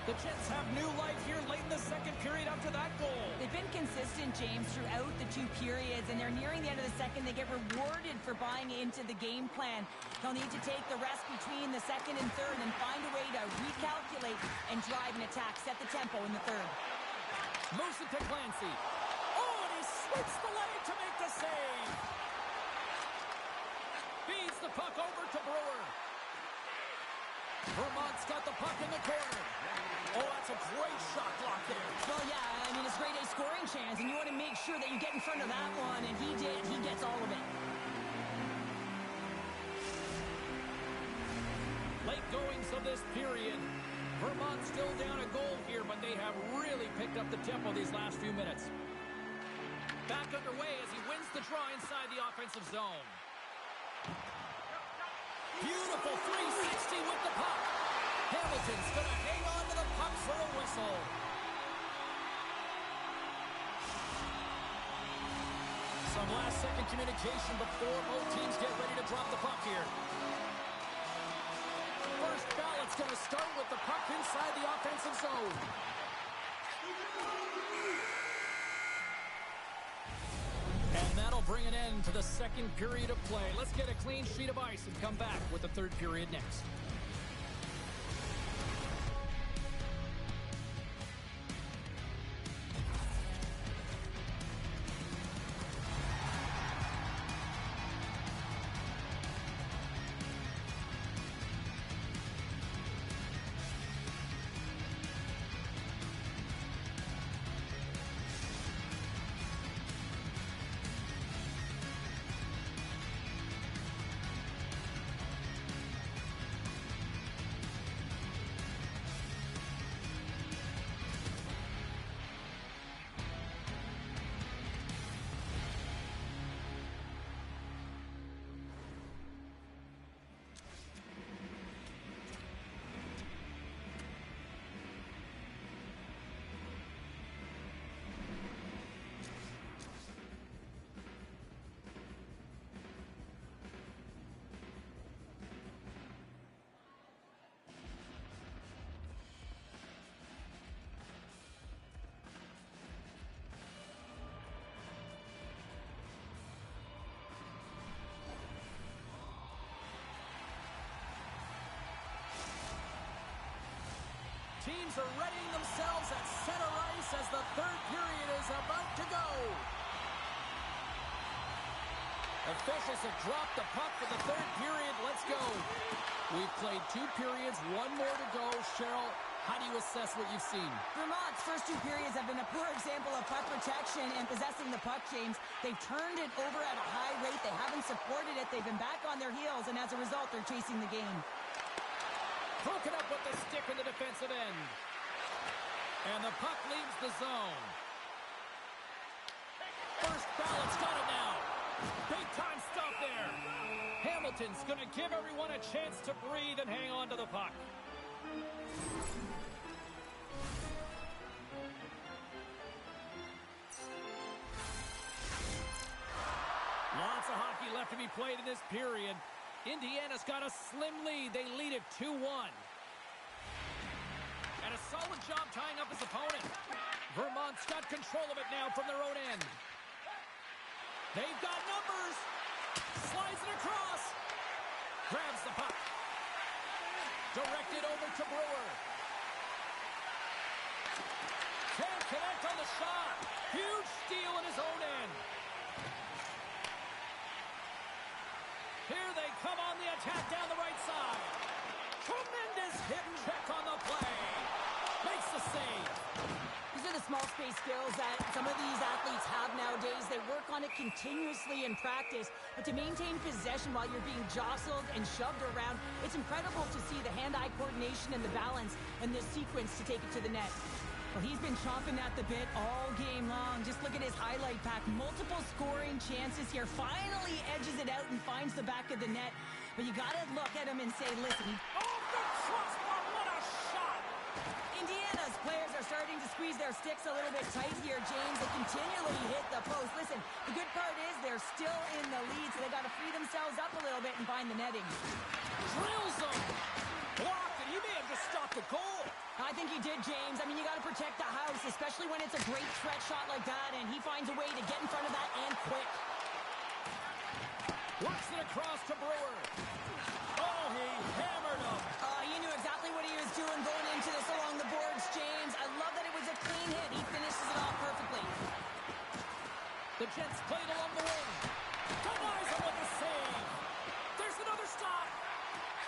The Jets have new life here late in the second period after that goal. They've been consistent, James, throughout the 2 periods, and they're nearing the end of the second. They get rewarded for buying into the game plan. They'll need to take the rest between the second and third and find a way to recalculate and drive an attack, set the tempo in the third. Moves it to Clancy. Oh, and he swings the leg to make the save. Feeds the puck over to Brewer. Vermont's got the puck in the corner. Oh, that's a great shot block there. Well, yeah, I mean, it's grade A scoring chance, and you want to make sure that you get in front of that one, and he did. He gets all of it. Late goings of this period. Vermont still down a goal here, but they have really picked up the tempo these last few minutes. Back underway as he wins the draw inside the offensive zone. Beautiful 360 with the puck. Hamilton's going to hang on to the puck for a whistle. Some last-second communication before both teams get ready to drop the puck here. First Balance going to start with the puck inside the offensive zone. And that'll bring an end to the second period of play. Let's get a clean sheet of ice and come back with the third period next. Teams are readying themselves at center ice as the third period is about to go. Officials have dropped the puck for the third period. Let's go. We've played 2 periods, 1 more to go. Cheryl, How do you assess what you've seen? Vermont's first two periods have been a poor example of puck protection and possessing the puck, James. They've turned it over at a high rate. They haven't supported it. They've been back on their heels, and as a result, they're chasing the game. Broken up with the stick in the defensive end. And the puck leaves the zone. First ballot's got it now. Big time stop there. Hamilton's going to give everyone a chance to breathe and hang on to the puck. Lots of hockey left to be played in this period. Indiana's got a slim lead. They lead it 2-1. And a solid job tying up his opponent. Vermont's got control of it now from their own end. They've got numbers. Slides it across. Grabs the puck. Directed over to Brewer. Can't connect on the shot. Huge steal in his own end. Here they come on the attack down the right side. Tremendous hit and check on the play. Makes the save. These are the small space skills that some of these athletes have nowadays. They work on it continuously in practice, but to maintain possession while you're being jostled and shoved around, it's incredible to see the hand-eye coordination and the balance in this sequence to take it to the net. Well, he's been chomping at the bit all game long. Just look at his highlight pack. Multiple scoring chances here. Finally edges it out and finds the back of the net. But you got to look at him and say, listen. Oh, the crossbar, what a shot! Indiana's players are starting to squeeze their sticks a little bit tight here, James. They continually hit the post. Listen, the good part is they're still in the lead, so they got to free themselves up a little bit and find the netting. Drills him. Blocked, and he may have just stopped the goal. I think he did, James. I mean, you got to protect the house, especially when it's a great threat shot like that, and he finds a way to get in front of that and quick. Works it across to Brewer. Oh, he hammered him. He knew exactly what he was doing going into this along the boards, James. I love that it was a clean hit. He finishes it off perfectly. The Jets played along the wing. Denies him with the save. There's another stop.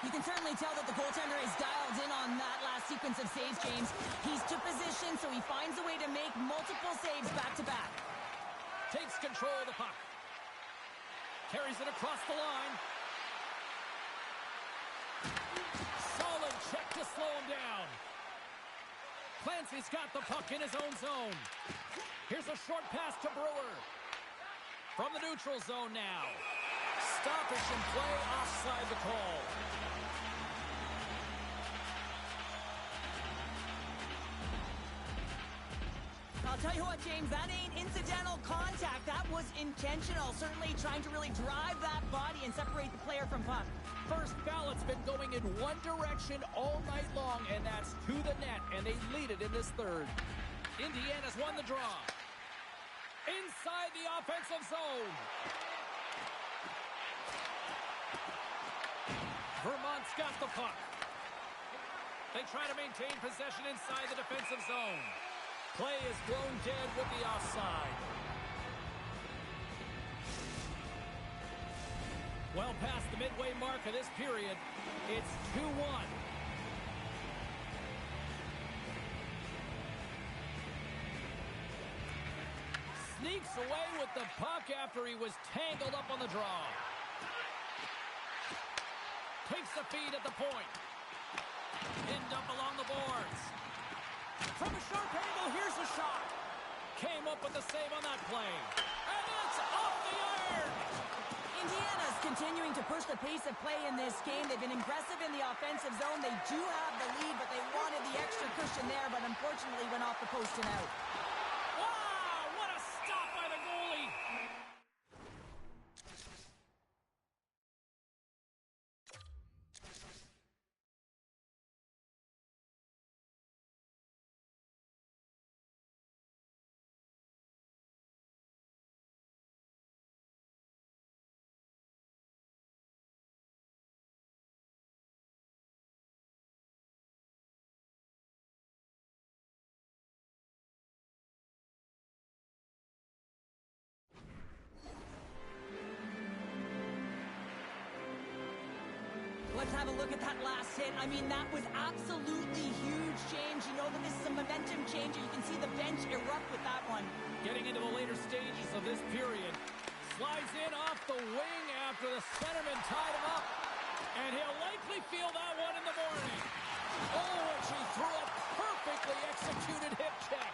You can certainly tell that the goaltender is dialed in on that last sequence of saves, James. He's to position, so he finds a way to make multiple saves back-to-back. Takes control of the puck. Carries it across the line. Solid check to slow him down. Clancy's got the puck in his own zone. Here's a short pass to Brewer. From the neutral zone now. Stoppage in play, offside the call. I'll tell you what, James, that ain't incidental contact. That was intentional. Certainly trying to really drive that body and separate the player from puck. First ballot's been going in one direction all night long, and that's to the net, and they lead it in this third. Indiana's won the draw. Inside the offensive zone. Vermont's got the puck. They try to maintain possession inside the defensive zone. Play is blown dead with the offside. Well past the midway mark of this period, it's 2-1. Sneaks away with the puck after he was tangled up on the draw. Takes the feed at the point. Pinned up along the boards. From a sharp angle, here's a shot. Came up with the save on that play. And it's off the iron! Indiana's continuing to push the pace of play in this game. They've been aggressive in the offensive zone. They do have the lead, but they wanted the extra cushion there, but unfortunately went off the post and out. have a look at that last hit. I mean, that was absolutely huge, James. You know that this is a momentum changer. You can see the bench erupt with that one. Getting into the later stages of this period. Slides in off the wing after the centerman tied him up. And he'll likely feel that one in the morning. Oh, and she threw a perfectly executed hip check.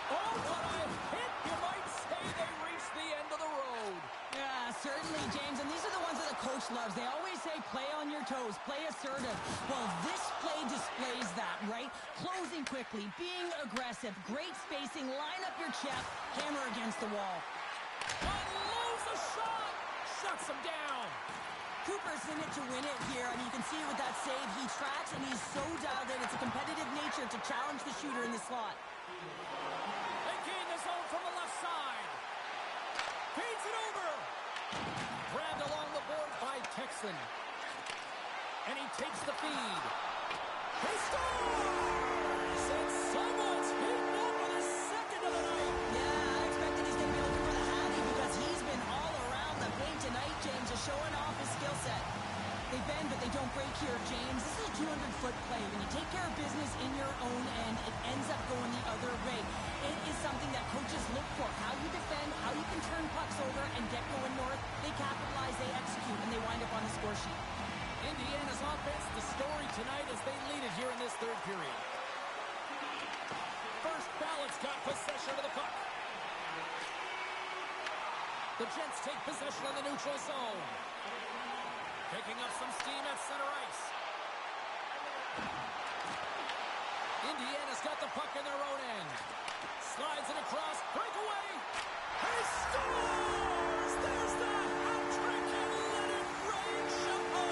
Oh, what a hit! You might say they reached the end of the road. Yeah, certainly, James. And these are the ones that the coach loves. They always say, play on your toes, play assertive. Well, this play displays that, right? Closing quickly, being aggressive, great spacing, line up your chest, hammer against the wall. Unloads a shot! Shuts him down. Cooper's in it to win it here. I mean, you can see with that save, he tracks and he's so dialed in. It's a competitive nature to challenge the shooter in the slot. They gain the zone from the left side. Feeds it over. Grabbed along the board by Texan. And he takes the feed. He scores! And someone's hitting up with his second of the night. Yeah, I expected he's going to be looking for the hattie because he's been all around the paint tonight, James, just showing off his skill set. They bend, but they don't break here, James. This is a 200-foot play. When you take care of business in your own end, it ends up going the other way. It is something that coaches look for. How you defend, how you can turn pucks over and get going north. They capitalize, they execute, and they wind up on the score sheet. Indiana's offense, the story tonight as they lead it here in this third period. First Ballott's got possession of the puck. The Gents take possession of the neutral zone. Picking up some steam at center ice. Indiana's got the puck in their own end. Slides it across. Breakaway. He scores! There's the hat trick and let it rain Chapeau.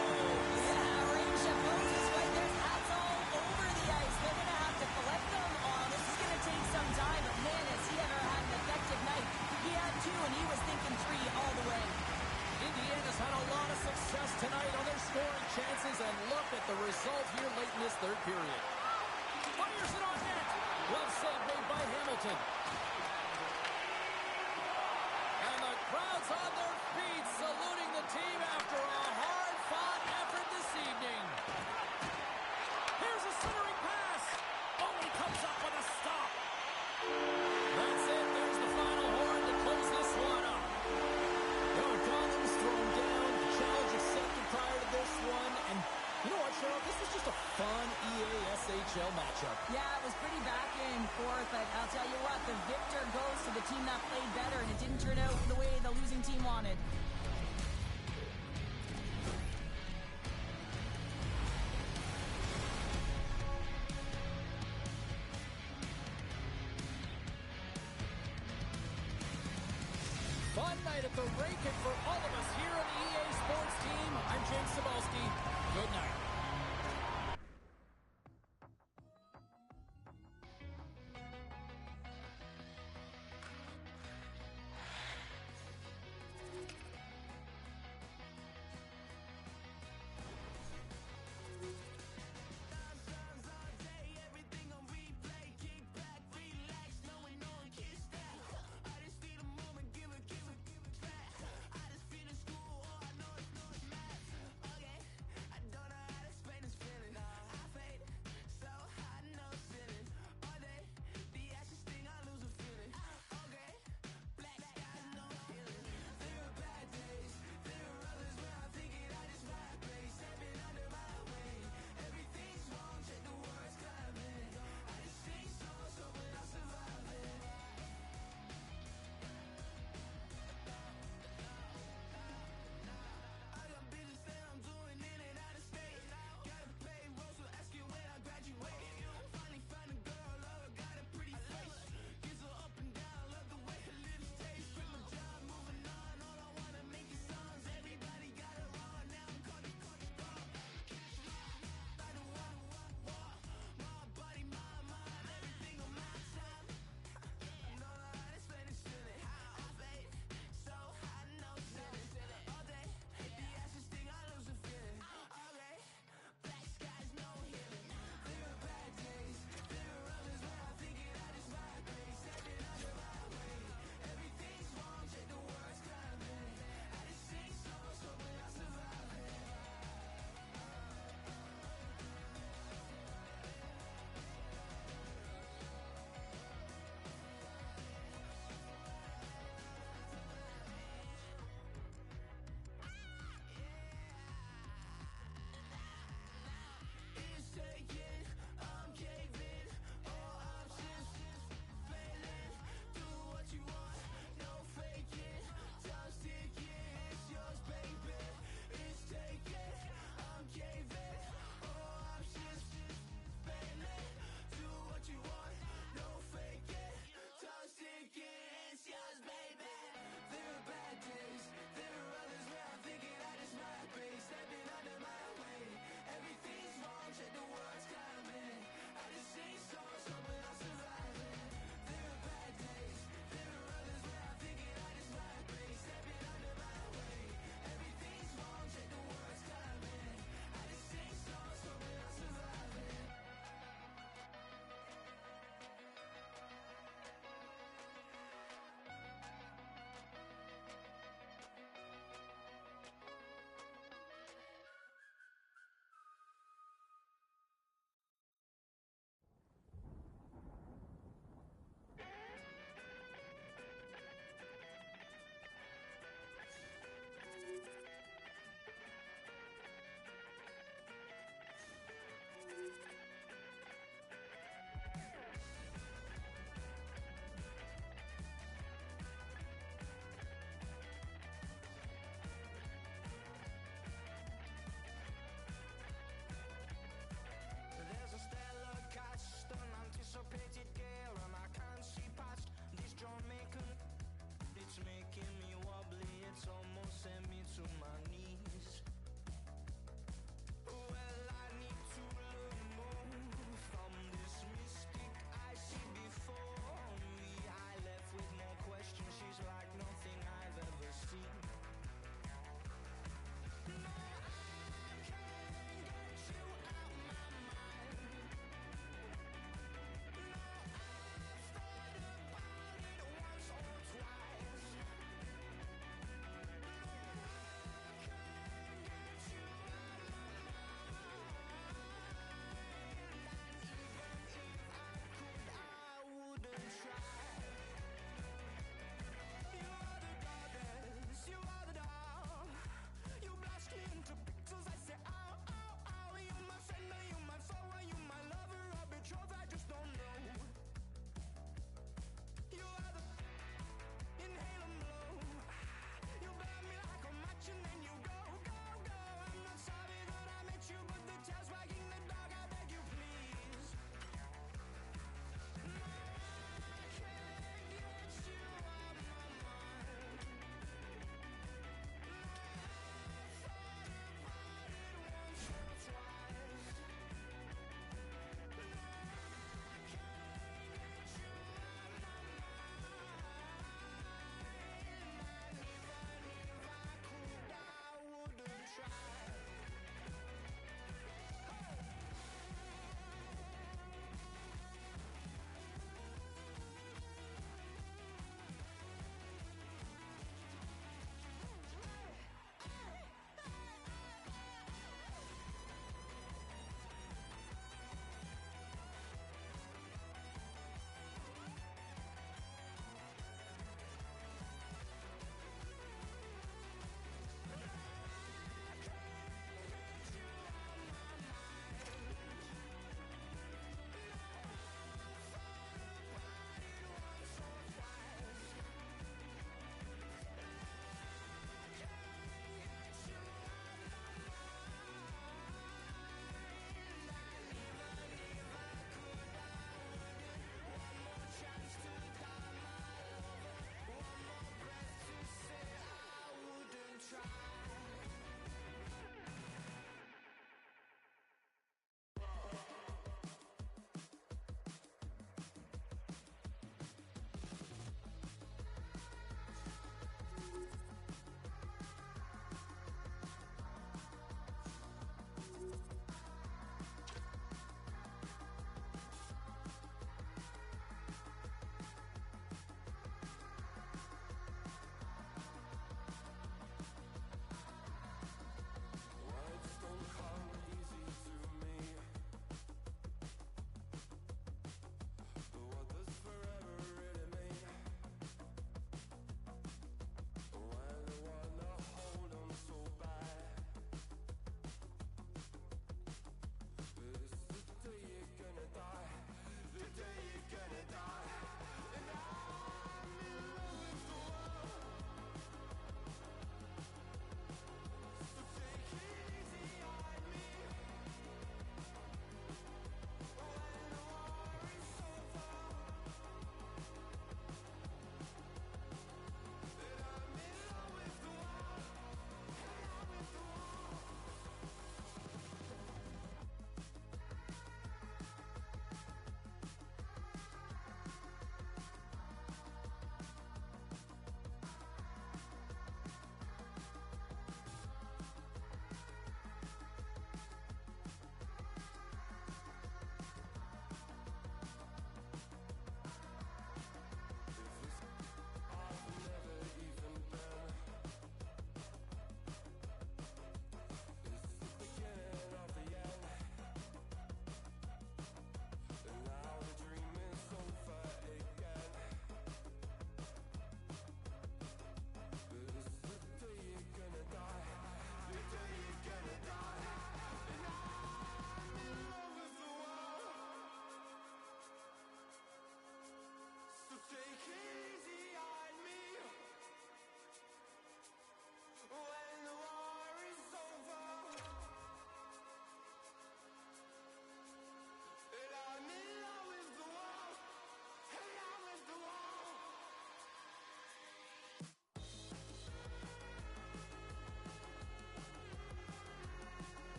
Yeah, Rain Chapeau is right. There's hats all over the ice. They're going to have to collect them all. This is going to take some time, but man, has he ever had an effective night. He had two, and he was thinking three all the way. Indiana's had a lot of success tonight on their scoring chances, and look at the result here late in this third period. Fires it on net. Glove save made by Hamilton. And the crowd's on their feet, saluting the team after a hard-fought effort this evening. Here's a centering pass. Oh, he comes up with a stop. That's it. There's the final horn to close this one up. Donald's thrown down. The challenge accepted prior to this one. And you know what, Cheryl? This was just a fun EASHL matchup. Yeah, it was pretty back and forth, but I'll tell you what, the victor goes to the team that played better, and it didn't turn out the way the losing team wanted. Fun night at the rink, and for all of us here on the EA Sports team, I'm James Cybulski. Good night. I don't know how to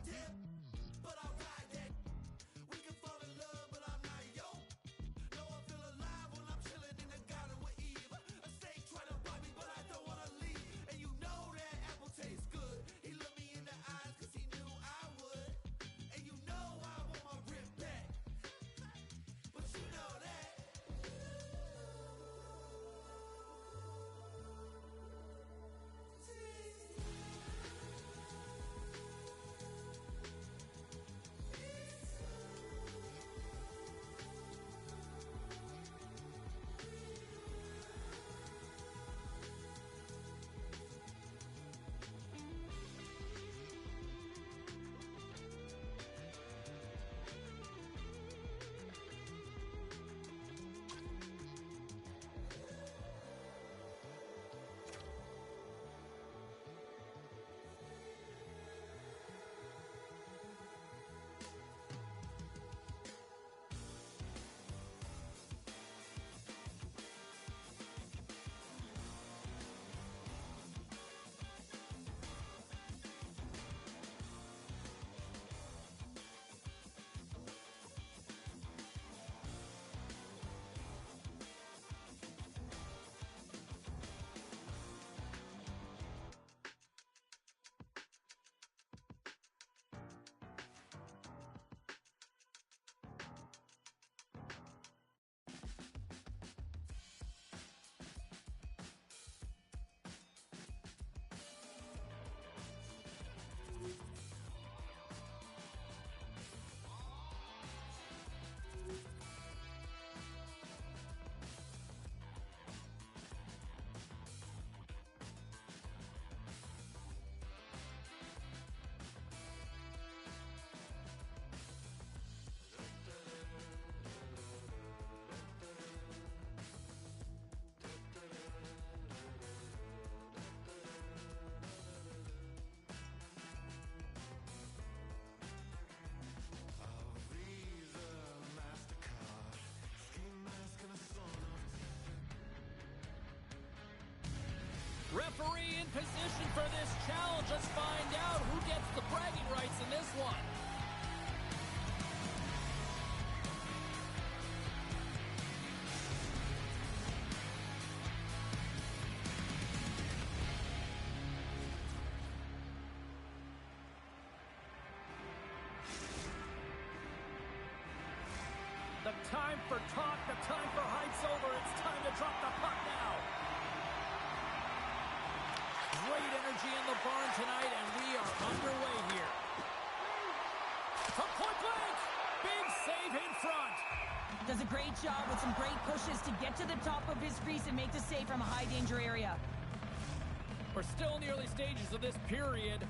dip, but I ride that. We can fall in love, but I'm not yo. No, I feel alive when I'm chilling in the garden with Eve. A snake trying to bite me, but I don't wanna leave. And you know that apple tastes good. He looked me in the eyes 'cause he knew I would. And you know I want my rip back. But you know that. Referee in position for this challenge. Let's find out who gets the bragging rights in this one. The time for talk, the time for hype's over. It's time to drop the puck now. Great energy in the barn tonight, and we are underway here. From point blank, big save in front. Does a great job with some great pushes to get to the top of his crease and make the save from a high-danger area. We're still in the early stages of this period.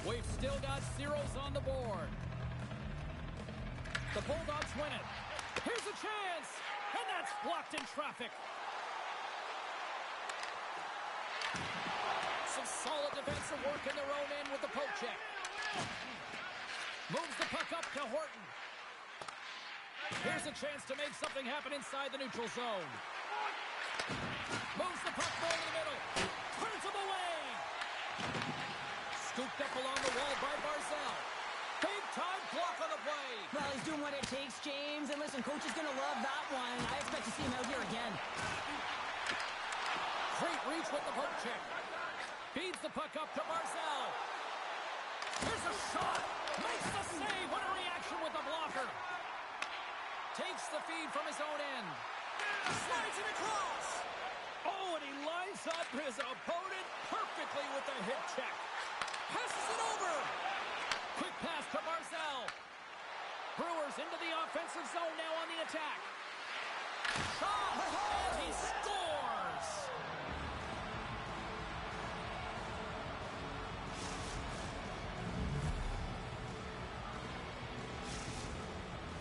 We've still got zeros on the board. The Bulldogs win it. Here's a chance, and that's blocked in traffic. Some solid defensive work in their own end with the poke check. Moves the puck up to Horton. Here's a chance to make something happen inside the neutral zone. Moves the puck forward in the middle. Turns him away. Scooped up along the wall by Barzell. Big-time block on the play. Well, he's doing what it takes, James. And listen, coach is going to love that one. I expect to see him out here again. Great reach with the poke check. Feeds the puck up to Barzell. Here's a shot. Makes the save. What a reaction with the blocker. Takes the feed from his own end. Slides it across. Oh, and he lines up his opponent perfectly with the hip check. Passes it over. Quick pass to Barzell. Brewers into the offensive zone now on the attack. Shot. And he scores.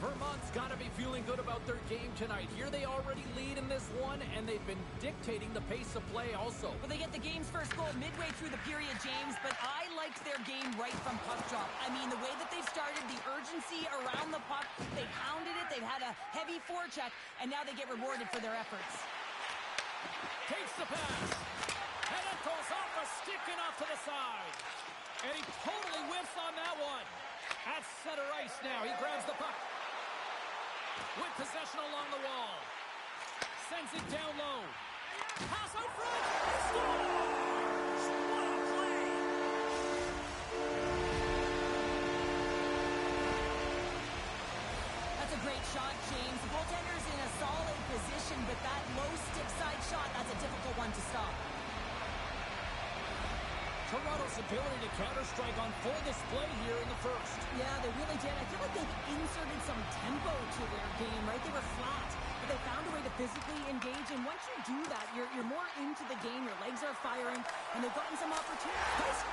Vermont's got to be feeling good about their game tonight. Here they already lead in this one, and they've been dictating the pace of play also. Well, they get the game's first goal midway through the period, James, but I liked their game right from puck drop. I mean, the way that they've started, the urgency around the puck, they pounded it, they've had a heavy forecheck, and now they get rewarded for their efforts. Takes the pass, and it goes off a stick and off to the side. And he totally whiffs on that one. At center ice now. He grabs the puck. With possession along the wall. Sends it down low. Pass out front. Scores! What a play! That's a great shot, James. The goaltender's in a solid position, but that low stick side shot, that's a difficult one to stop. Toronto's ability to counter-strike on full display here in the first. Yeah, they really did. I feel like they've inserted some tempo to their game, right? They were flat, but they found a way to physically engage, and once you do that, you're more into the game. Your legs are firing, and they've gotten some opportunities.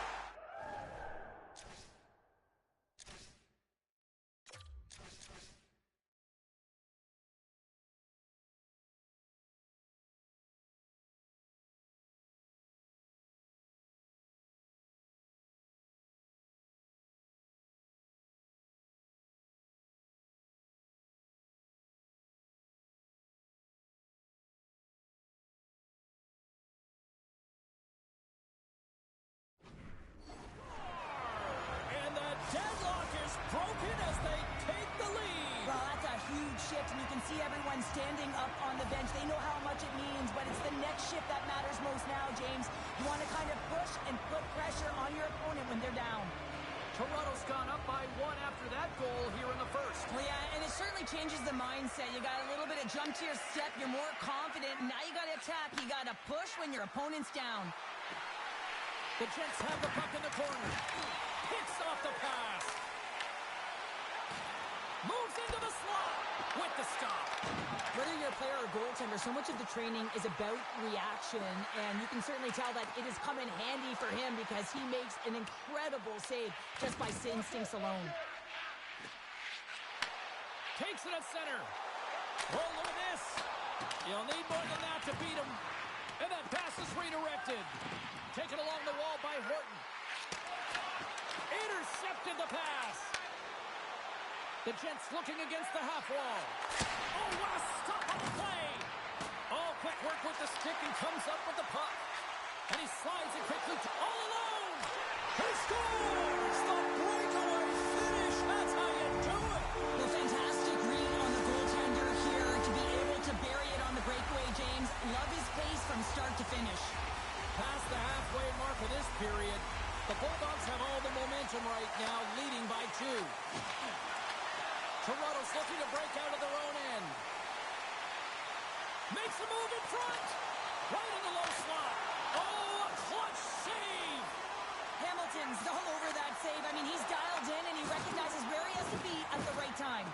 Broken as they take the lead. Well, that's a huge shift, and you can see everyone standing up on the bench. They know how much it means, but it's the next shift that matters most now, James. You want to kind of push and put pressure on your opponent when they're down. Toronto's gone up by 1 after that goal here in the first. Well, yeah, and it certainly changes the mindset. You got a little bit of jump to your step. You're more confident. Now you got to attack. You got to push when your opponent's down. The Jets have the puck in the corner. Picks off the pass. Moves into the slot with the stop. Whether you're a player or goaltender, so much of the training is about reaction, and you can certainly tell that it has come in handy for him because he makes an incredible save just by instincts alone. Takes it at center. Oh, look at this. You'll need more than that to beat him. And that pass is redirected. Taken along the wall by Horton. Intercepted the pass. The Jets looking against the half wall. Oh, what a stop on the play. Oh, quick work with the stick and comes up with the puck. And he slides it quickly all alone. He scores! The breakaway finish. That's how you do it. The fantastic read on the goaltender here to be able to bury it on the breakaway, James. Love his pace from start to finish. Past the halfway mark of this period, the Bulldogs have all the momentum right now, leading by 2. Toronto's looking to break out of their own end. Makes a move in front. Right in the low slot. Oh, a clutch save. Hamilton's all over that save. I mean, he's dialed in and he recognizes where he has to be at the right time.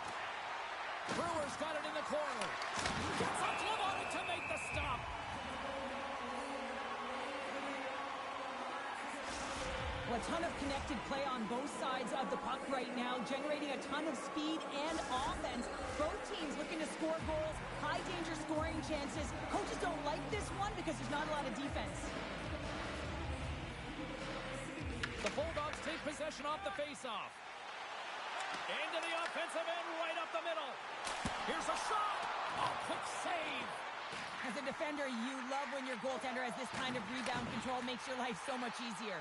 Brewer's got it in the corner. Gets a glove on it to make the stop. A ton of connected play on both sides of the puck right now, generating a ton of speed and offense. Both teams looking to score goals, high-danger scoring chances. Coaches don't like this one because there's not a lot of defense. The Bulldogs take possession off the face-off. Into the offensive end, right up the middle. Here's a shot. Oh, quick save. As a defender, you love when your goaltender has this kind of rebound control. Makes your life so much easier.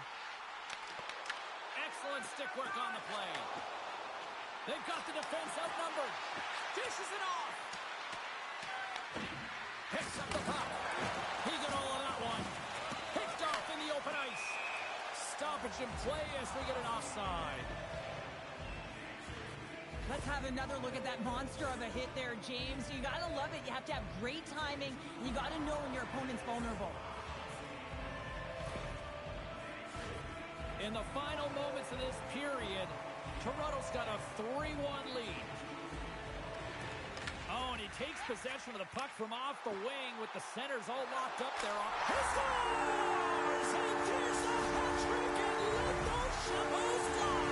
Excellent stick work on the play. They've got the defense outnumbered. Dishes it off. Picks up the puck. He got all of that one. Picked off in the open ice. Stoppage in play as we get an offside. Let's have another look at that monster of a hit there, James. You got to love it. You have to have great timing. You got to know when your opponent's vulnerable. In the final moments of this period, Toronto's got a 3-1 lead. Oh, and he takes possession of the puck from off the wing with the centers all locked up there. He scores! And there's a hat trick and let those Shambles fly!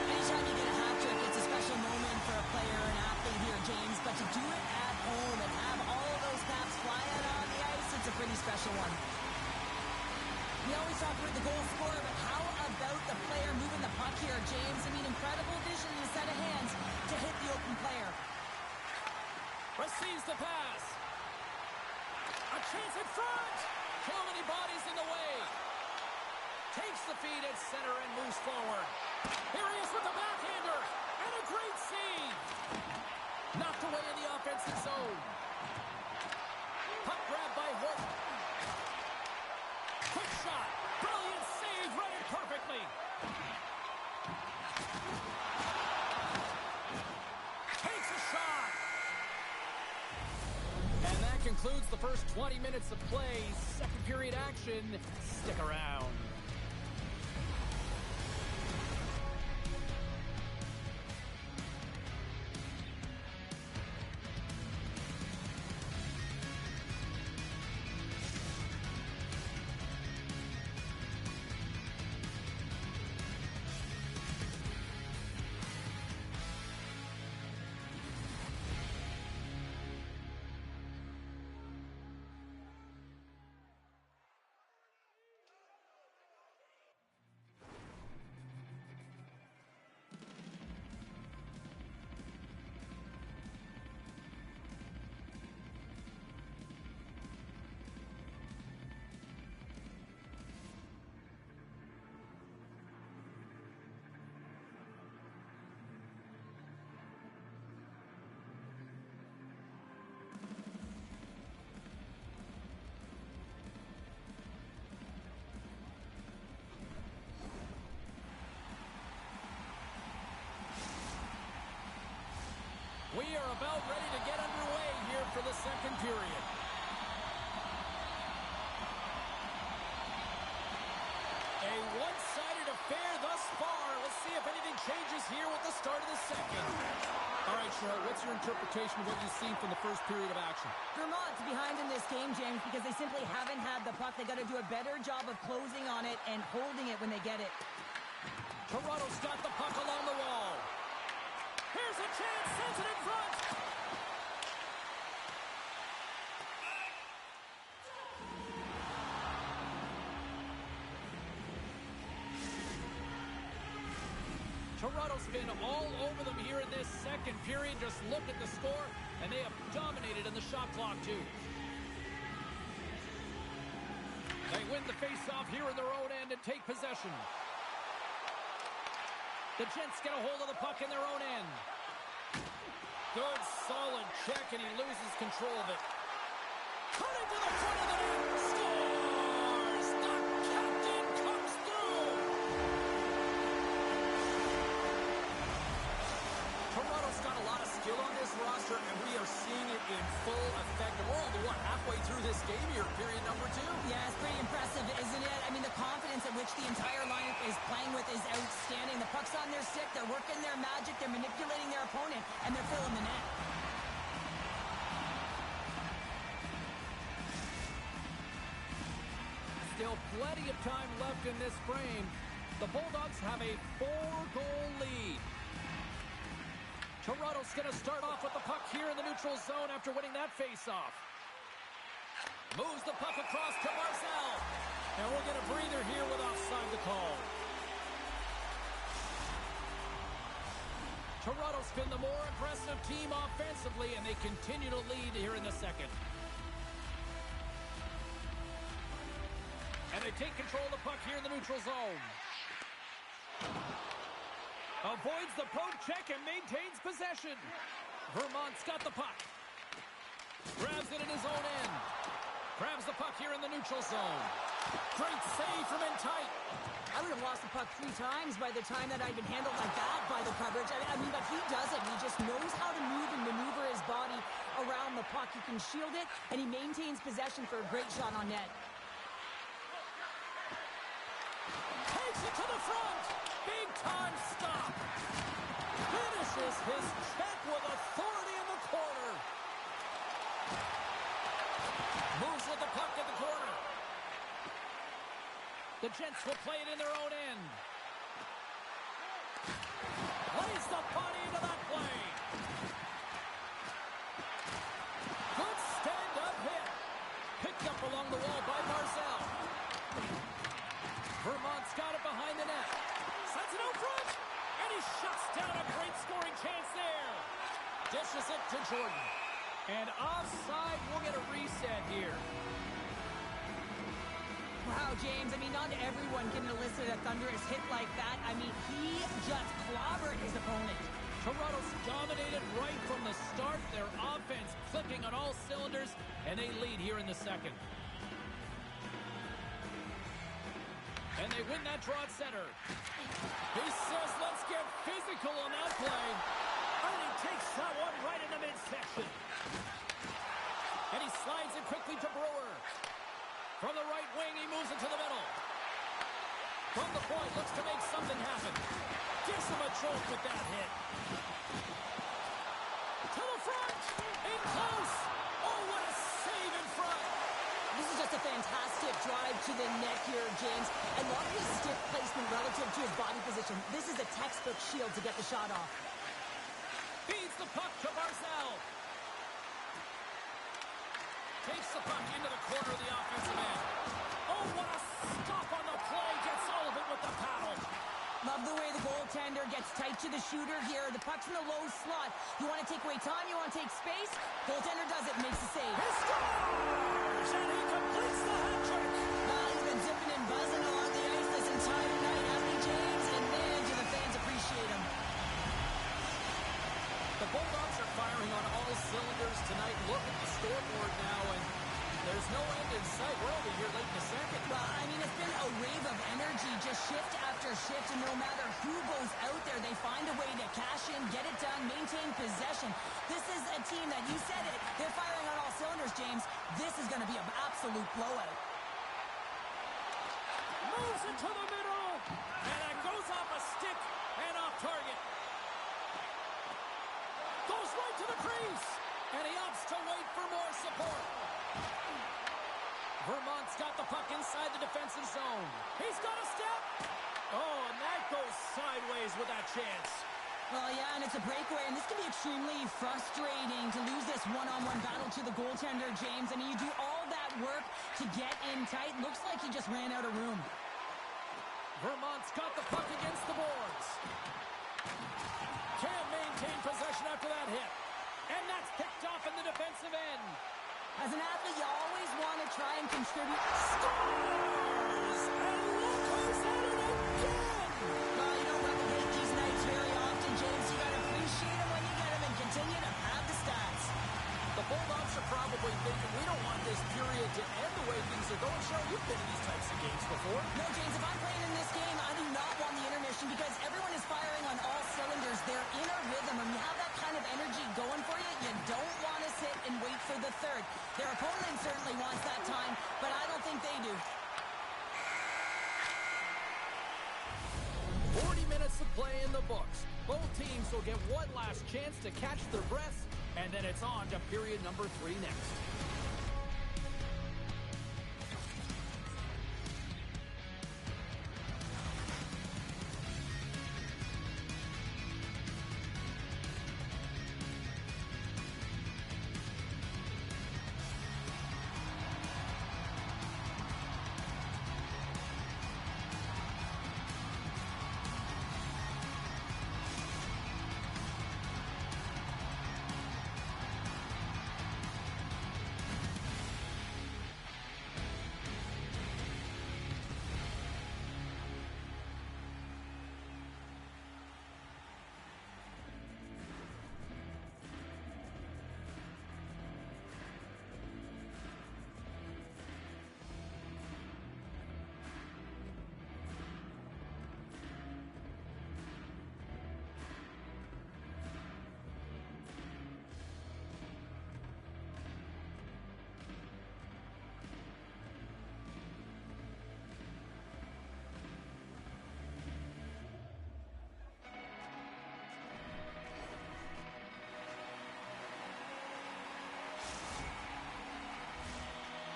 Anytime you get a hat trick, it's a special moment for a player or an athlete here, James. But to do it at home and have all of those caps flying on the ice, it's a pretty special one. We always talk about the goal scorer, but how about the player moving the puck here, James? I mean, incredible vision and a set of hands to hit the open player. Receives the pass. A chance in front. Too many bodies in the way. Takes the feed at center and moves forward. Here he is with the backhander. And a great save. Knocked away in the offensive zone. Puck grab by Horton. Quick shot. Brilliant save. Read it perfectly. Takes a shot. And that concludes the first 20 minutes of play. Second period action. Stick around. We are about ready to get underway here for the second period. A one-sided affair thus far. Let's see if anything changes here with the start of the second. All right, Cheryl, what's your interpretation of what you've seen from the first period of action? Vermont's behind in this game, James, because they simply haven't had the puck. They got to do a better job of closing on it and holding it when they get it. Toronto's got the puck along the wall. Here's a chance, sends it in front. Toronto's been all over them here in this second period. Just look at the score, and they have dominated in the shot clock, too. They win the face-off here in their own end and take possession. The Gents get a hold of the puck in their own end. Good, solid check, and he loses control of it. Cutting to the front of the net. Scores! The captain comes through! Toronto's got a lot of skill on this roster, and we are seeing it in full effect. And we're only, halfway through this game here, period number 2? Yeah, it's pretty impressive, isn't it? I mean, the confidence at which the entire lineup is playing with is outstanding. The puck's on their stick, they're working their magic, they're manipulating their opponent, and they're filling the net. Still plenty of time left in this frame. The Bulldogs have a 4-goal lead. Toronto's going to start off with the puck here in the neutral zone after winning that face-off. Moves the puck across to Barzal. And we'll get a breather here with offside the call. Toronto's been the more impressive team offensively, and they continue to lead here in the second. And they take control of the puck here in the neutral zone. Avoids the poke check and maintains possession. Vermont's got the puck. Grabs it in his own end. Grabs the puck here in the neutral zone. Great save from in tight. I would have lost the puck 3 times by the time that I'd been handled like that by the coverage. I mean, but he doesn't. He just knows how to move and maneuver his body around the puck. He can shield it, and he maintains possession for a great shot on net. Takes it to the front. Big time stop. Finishes his check with authority in the corner. Moves with the puck in the corner. The Gents will play it in their own end. Lays the body into that play. Good stand-up hit. Picked up along the wall by Barzal. Vermont's got it behind the net. Sends it out front. And he shuts down a great scoring chance there. Dishes it to Jordan. And offside, we'll get a reset here. Wow, James, I mean, not everyone can elicit a thunderous hit like that. I mean, he just clobbered his opponent. Toronto's dominated right from the start. Their offense clicking on all cylinders, and they lead here in the second. And they win that draw at center. He says, let's get physical on that play. And he takes that one right in the midsection. And he slides it quickly to Brewer. From the right wing, he moves it to the middle. From the point, looks to make something happen. Gives him a jolt with that hit. To the front. In close. Oh, what a save in front. This is just a fantastic drive to the net here, James. I love his stick placement relative to his body position. This is a textbook shield to get the shot off. Feeds the puck to Barzal. Takes the puck into the corner of the offensive end. Oh, what a stop on the play. Gets all of it with the paddle. Love the way the goaltender gets tight to the shooter here. The puck's in the low slot. You want to take away time? You want to take space? Goaltender does it. Makes the save. He scores! And he completes the hat trick. He's been zipping and buzzing along the ice this entire night, hasn't he, James? And man, do the fans appreciate him. The Bulldogs are firing on all cylinders tonight. Look at the scoreboard now, and there's no end in sight. We're over here late in the second. Well, I mean, it's been a wave of energy, just shift after shift, and no matter who goes out there, they find a way to cash in, get it done, maintain possession. This is a team that, you said it, they're firing on all cylinders, James. This is going to be an absolute blowout. Moves it to the middle, and it goes off a stick and off target. Goes right to the crease, and he opts to wait for more support. Vermont's got the puck inside the defensive zone. He's got a step. Oh, and that goes sideways with that chance. Well, yeah, and it's a breakaway, and this can be extremely frustrating to lose this one-on-one battle to the goaltender, James. I mean, you do all that work to get in tight. Looks like he just ran out of room. Vermont's got the puck against the boards. Can't maintain possession after that hit. And that's picked off in the defensive end. As an athlete, you always want to try and contribute. Scores! And look who's at it again! Well, you don't replicate these nights very often, James. You got to appreciate them when you get them and continue to pad the stats. The Bulldogs are probably thinking, we don't want this period to end the way things are going. Cheryl, you've been in these types of games before. No, James, if I'm playing in this game, I do not want the intermission because everyone is firing on all cylinders. They're in a rhythm, and when you have that kind of energy going for you, you don't want to sit and wait for the third. Their opponent certainly wants that time, but I don't think they do. 40 minutes of play in the books. Both teams will get one last chance to catch their breaths, and then it's on to period number 3 next.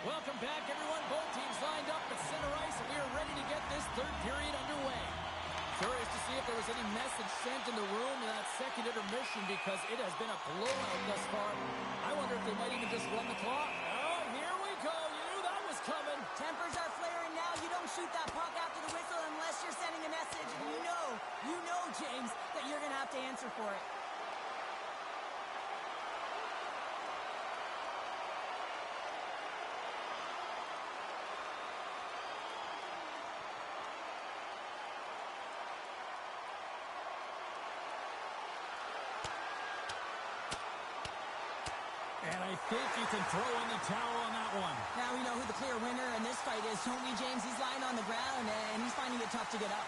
Welcome back, everyone. Both teams lined up at center ice, and we are ready to get this third period underway. Curious to see if there was any message sent in the room in that second intermission because it has been a blowout thus far. I wonder if they might even just run the clock. Oh, here we go. You knew that was coming. Tempers are flaring now. You don't shoot that puck after the whistle unless you're sending a message. And you know, James, that you're going to have to answer for it. And I think you can throw in the towel on that one. Now we know who the clear winner in this fight is. Don't we, James? He's lying on the ground, and he's finding it tough to get up.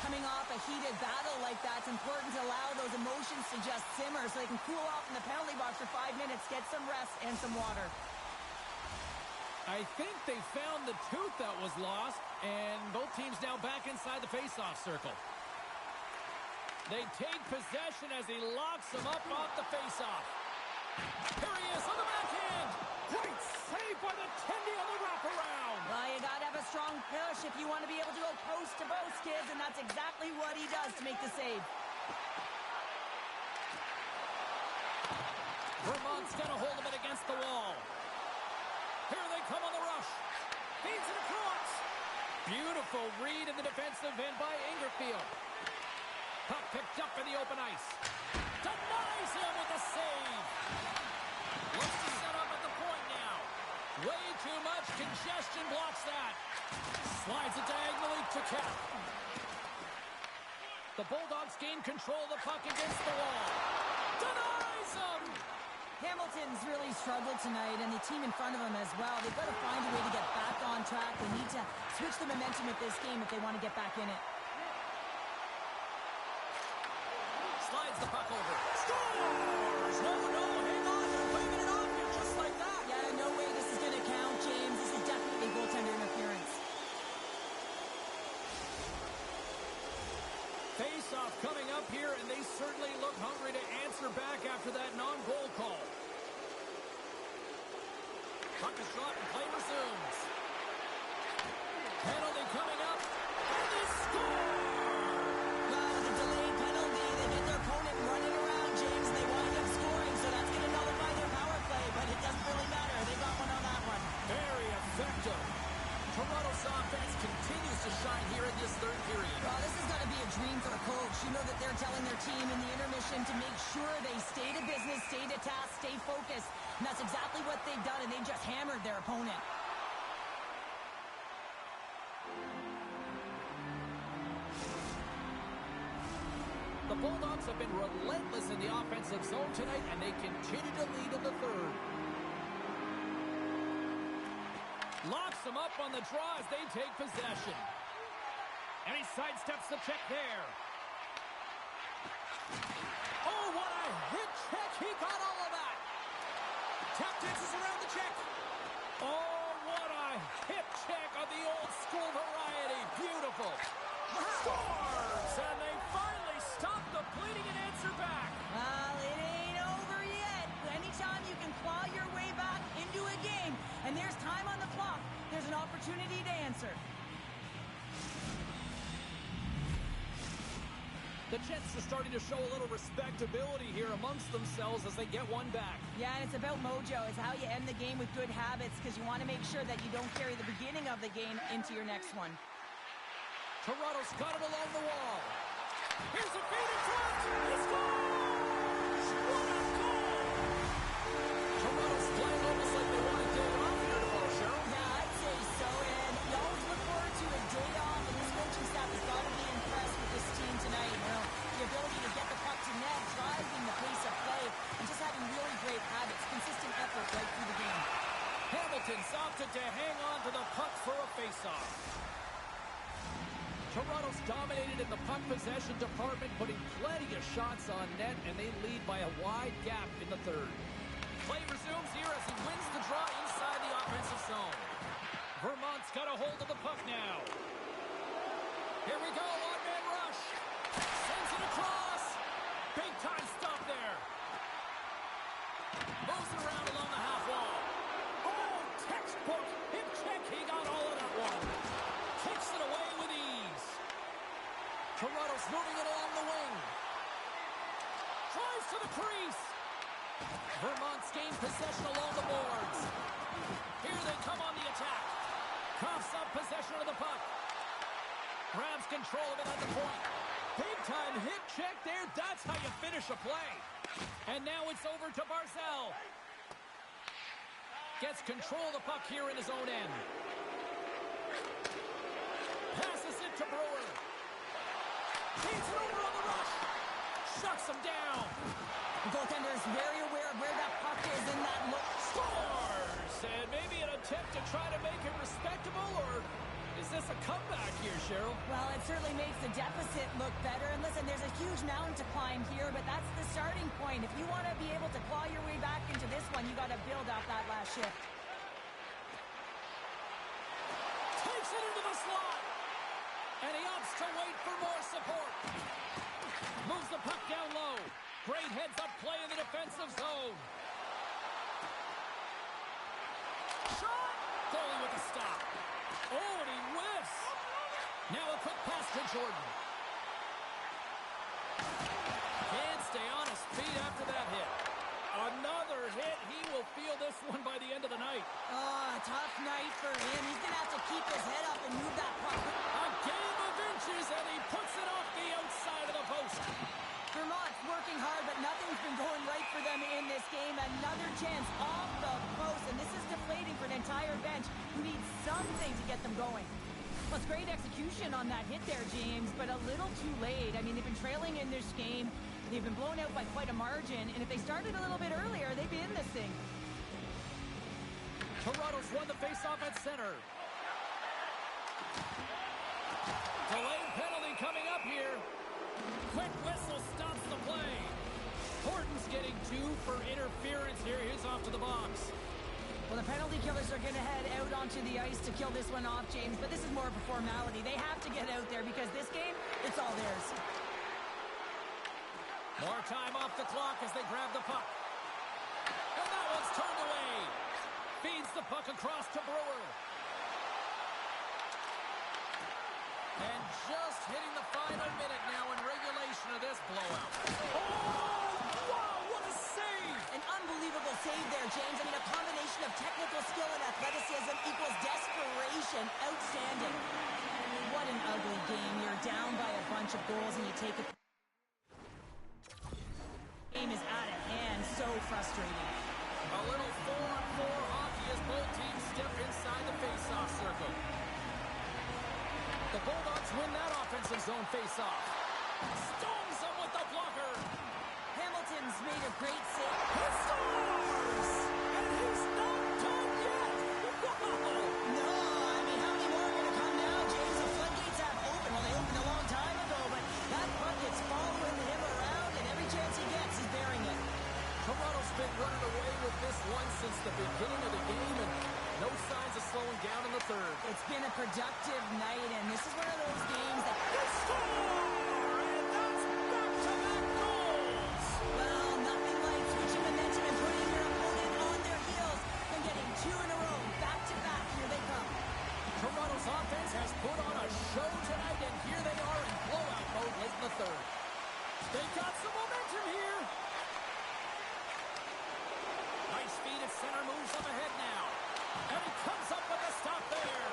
Coming off a heated battle like that, it's important to allow those emotions to just simmer so they can cool off in the penalty box for 5 minutes, get some rest and some water. I think they found the tooth that was lost, and both teams now back inside the face-off circle. They take possession as he locks him up off the face-off. Here he is on the backhand. Great save by the Tendy on the wraparound. Well, you got to have a strong push if you want to be able to go post to post, kids, and that's exactly what he does to make the save. Vermont's got a hold of it against the wall. Here they come on the rush. Feeds it across. Beautiful read in the defensive end by Ingerfield. Puck picked up in the open ice. Denies him with the save. Looks to set up at the point now. Way too much congestion blocks that. Slides it diagonally to Cap. The Bulldogs gain control of the puck against the wall. Denies him. Hamilton's really struggled tonight, and the team in front of him as well. They've got to find a way to get back on track. They need to switch the momentum with this game if they want to get back in it. Slides the puck over. Scores! No, hang on. They're waving it off you just like that. Yeah, no way this is going to count, James. This is definitely goaltender interference. Face-off coming up here, and they certainly look hungry to answer back after that non-goal call. Puck is shot and play resumes. Penalty coming up, and they score! Well, with a delayed penalty, they get their opponent running around, James. They wind up scoring, so that's going to nullify their power play, but it doesn't really matter. They got one on that one. Very effective. Toronto's offense continues to shine here in this third period. Well, this has got to be a dream for a coach. You know that they're telling their team in the intermission to make sure they stay to business, stay to task, stay focused. And that's exactly what they've done, and they just hammered their opponent. The Bulldogs have been relentless in the offensive zone tonight, and they continue to lead in the third. Locks them up on the draw as they take possession. And he sidesteps the check there. Oh, what a hit check. He got all of that. Tap dances around the check. Oh, what a hip check of the old school variety. Beautiful. Scores! And they finally stop the bleeding and answer back. Well, it ain't over yet. Anytime you can claw your way back into a game, and there's time on the clock, there's an opportunity to answer. The Jets are starting to show a little respectability here amongst themselves as they get one back. Yeah, and it's about mojo. It's how you end the game with good habits, because you want to make sure that you don't carry the beginning of the game into your next one. Toronto's got it along the wall. Here's a feed in front. He scores! What a goal! Toronto's playing almost like they want a day off here tomorrow, Cheryl. Yeah, I'd say so, and you always look forward to a day off, and this coaching staff has got to be impressed with this team tonight. You know, the ability to get the puck to net, driving the pace of play, and just having really great habits, consistent effort right through the game. Hamilton's opted to hang on to the puck for a face-off. Toronto's dominated in the puck possession department, putting plenty of shots on net, and they lead by a wide gap in the third. Play resumes here as he wins the draw inside the offensive zone. Vermont's got a hold of the puck now. Here we go, one-man rush. Sends it across. Big-time stop there. Moves it around along the half wall. Oh, textbook hip check. He got all of that one. Kicks it away with ease. Toronto's moving it along the wing. Drives to the crease. Vermont's gained possession along the boards. Here they come on the attack. Coughs up possession of the puck. Grabs control of it at the point. Big-time hip check there. That's how you finish a play. And now it's over to Barzal. Gets control of the puck here in his own end. Passes it to Brewer. Feeds it over Shucks him down. The goaltender is very aware of where that puck is in that look. Scores! And maybe an attempt to try to make it respectable, or is this a comeback here, Cheryl? Well, it certainly makes the deficit look better. And listen, there's a huge mountain to climb here, but that's the starting point. If you want to be able to claw your way back into this one, you got to build off that last shift. Takes it into the slot. And he opts to wait for more support. Moves the puck down low. Great heads-up play in the defensive zone. Shot! Goalie with a stop. Oh, and he whiffs. Now a quick pass to Jordan. Can't stay on his feet after that hit. Another hit. He will feel this one by the end of the night. Oh, tough night for him. He's going to have to keep his head up and move that puck. A game of inches, and he puts it off the outside of the post. Vermont's working hard, but nothing's been going right for them in this game. Another chance off the post, and this is deflating for an entire bench who needs something to get them going. Well, it's great execution on that hit there, James, but a little too late. I mean, they've been trailing in this game. They've been blown out by quite a margin, and if they started a little bit earlier, they'd be in this thing. Toronto's won the faceoff at center. Delayed penalty coming up here. Quick whistle stops the play. Horton's getting 2 for interference here. He's off to the box. Well, the penalty killers are going to head out onto the ice to kill this one off, James, but this is more of a formality. They have to get out there because this game, it's all theirs. More time off the clock as they grab the puck. And that one's turned away. Feeds the puck across to Brewer. And just hitting the final minute now in regulation of this blowout. Oh, wow, what a save! An unbelievable save there, James. I mean, a combination of technical skill and athleticism equals desperation. Outstanding. What an ugly game. You're down by a bunch of goals and you take it. Game is out of hand. So frustrating. A little 4-on-4 hockey as both teams step inside the face-off circle. The Bulldogs win that offensive zone face-off. Stones them with the blocker. Hamilton's made a great save. He scores! And he's not done yet! Wow! No, I mean, how many more are going to come now, James? The floodgates have opened. Well, they opened a long time ago, but that puck is following him around, and every chance he gets, he's bearing it. Toronto's been running away with this one since the beginning of the game, and no signs of slowing down in the third. It's been a productive night, and this is one of those games that... They score! And that's back-to-back goals! Well, nothing like switching momentum and putting your opponent on their heels and getting 2 in a row. Back-to-back, here they come. Toronto's offense has put on a show tonight, and here they are in blowout mode late in the third. They got some momentum here. Nice feed at center, moves up ahead now. And he comes up with a stop there.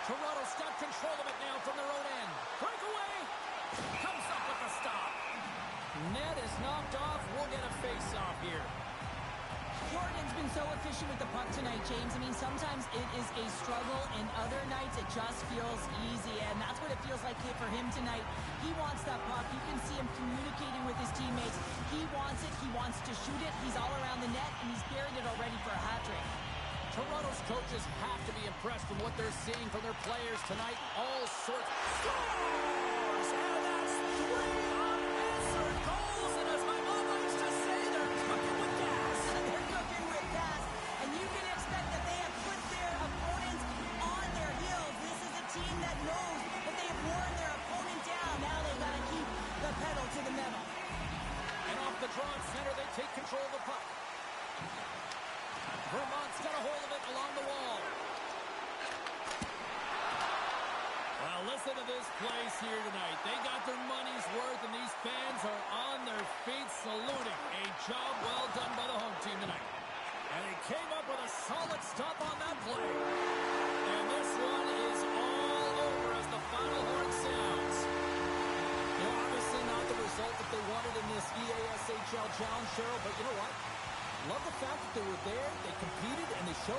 Toronto's got control of it now from their own end. Breakaway. Comes up with the stop. Net is knocked off. We'll get a face-off here. Jordan's been so efficient with the puck tonight, James. I mean, sometimes it is a struggle, and other nights it just feels easy, and that's what it feels like for him tonight. He wants that puck. You can see him communicating with his teammates. He wants it. He wants to shoot it. He's all around the net, and he's buried it already for a hat trick. Toronto's coaches have to be impressed with what they're seeing from their players tonight. All sorts. Scores! And that's 3 unanswered goals, and as my mom likes to say, they're cooking with gas. They're cooking with gas, and you can expect that they have put their opponents on their heels. This is a team that knows that they have worn their opponent down. Now they've got to keep the pedal to the metal. And off the draw at center, they take control of the puck. Vermont's got a hold of it along the wall. Well, listen to this place here tonight. They got their money's worth, and these fans are on their feet saluting. A job well done by the home team tonight. And he came up with a solid stop on that play. And this one is all over as the final horn sounds. You know, obviously not the result that they wanted in this EASHL challenge, Cheryl, but you know what? Love the fact that they were there, they competed, and they showed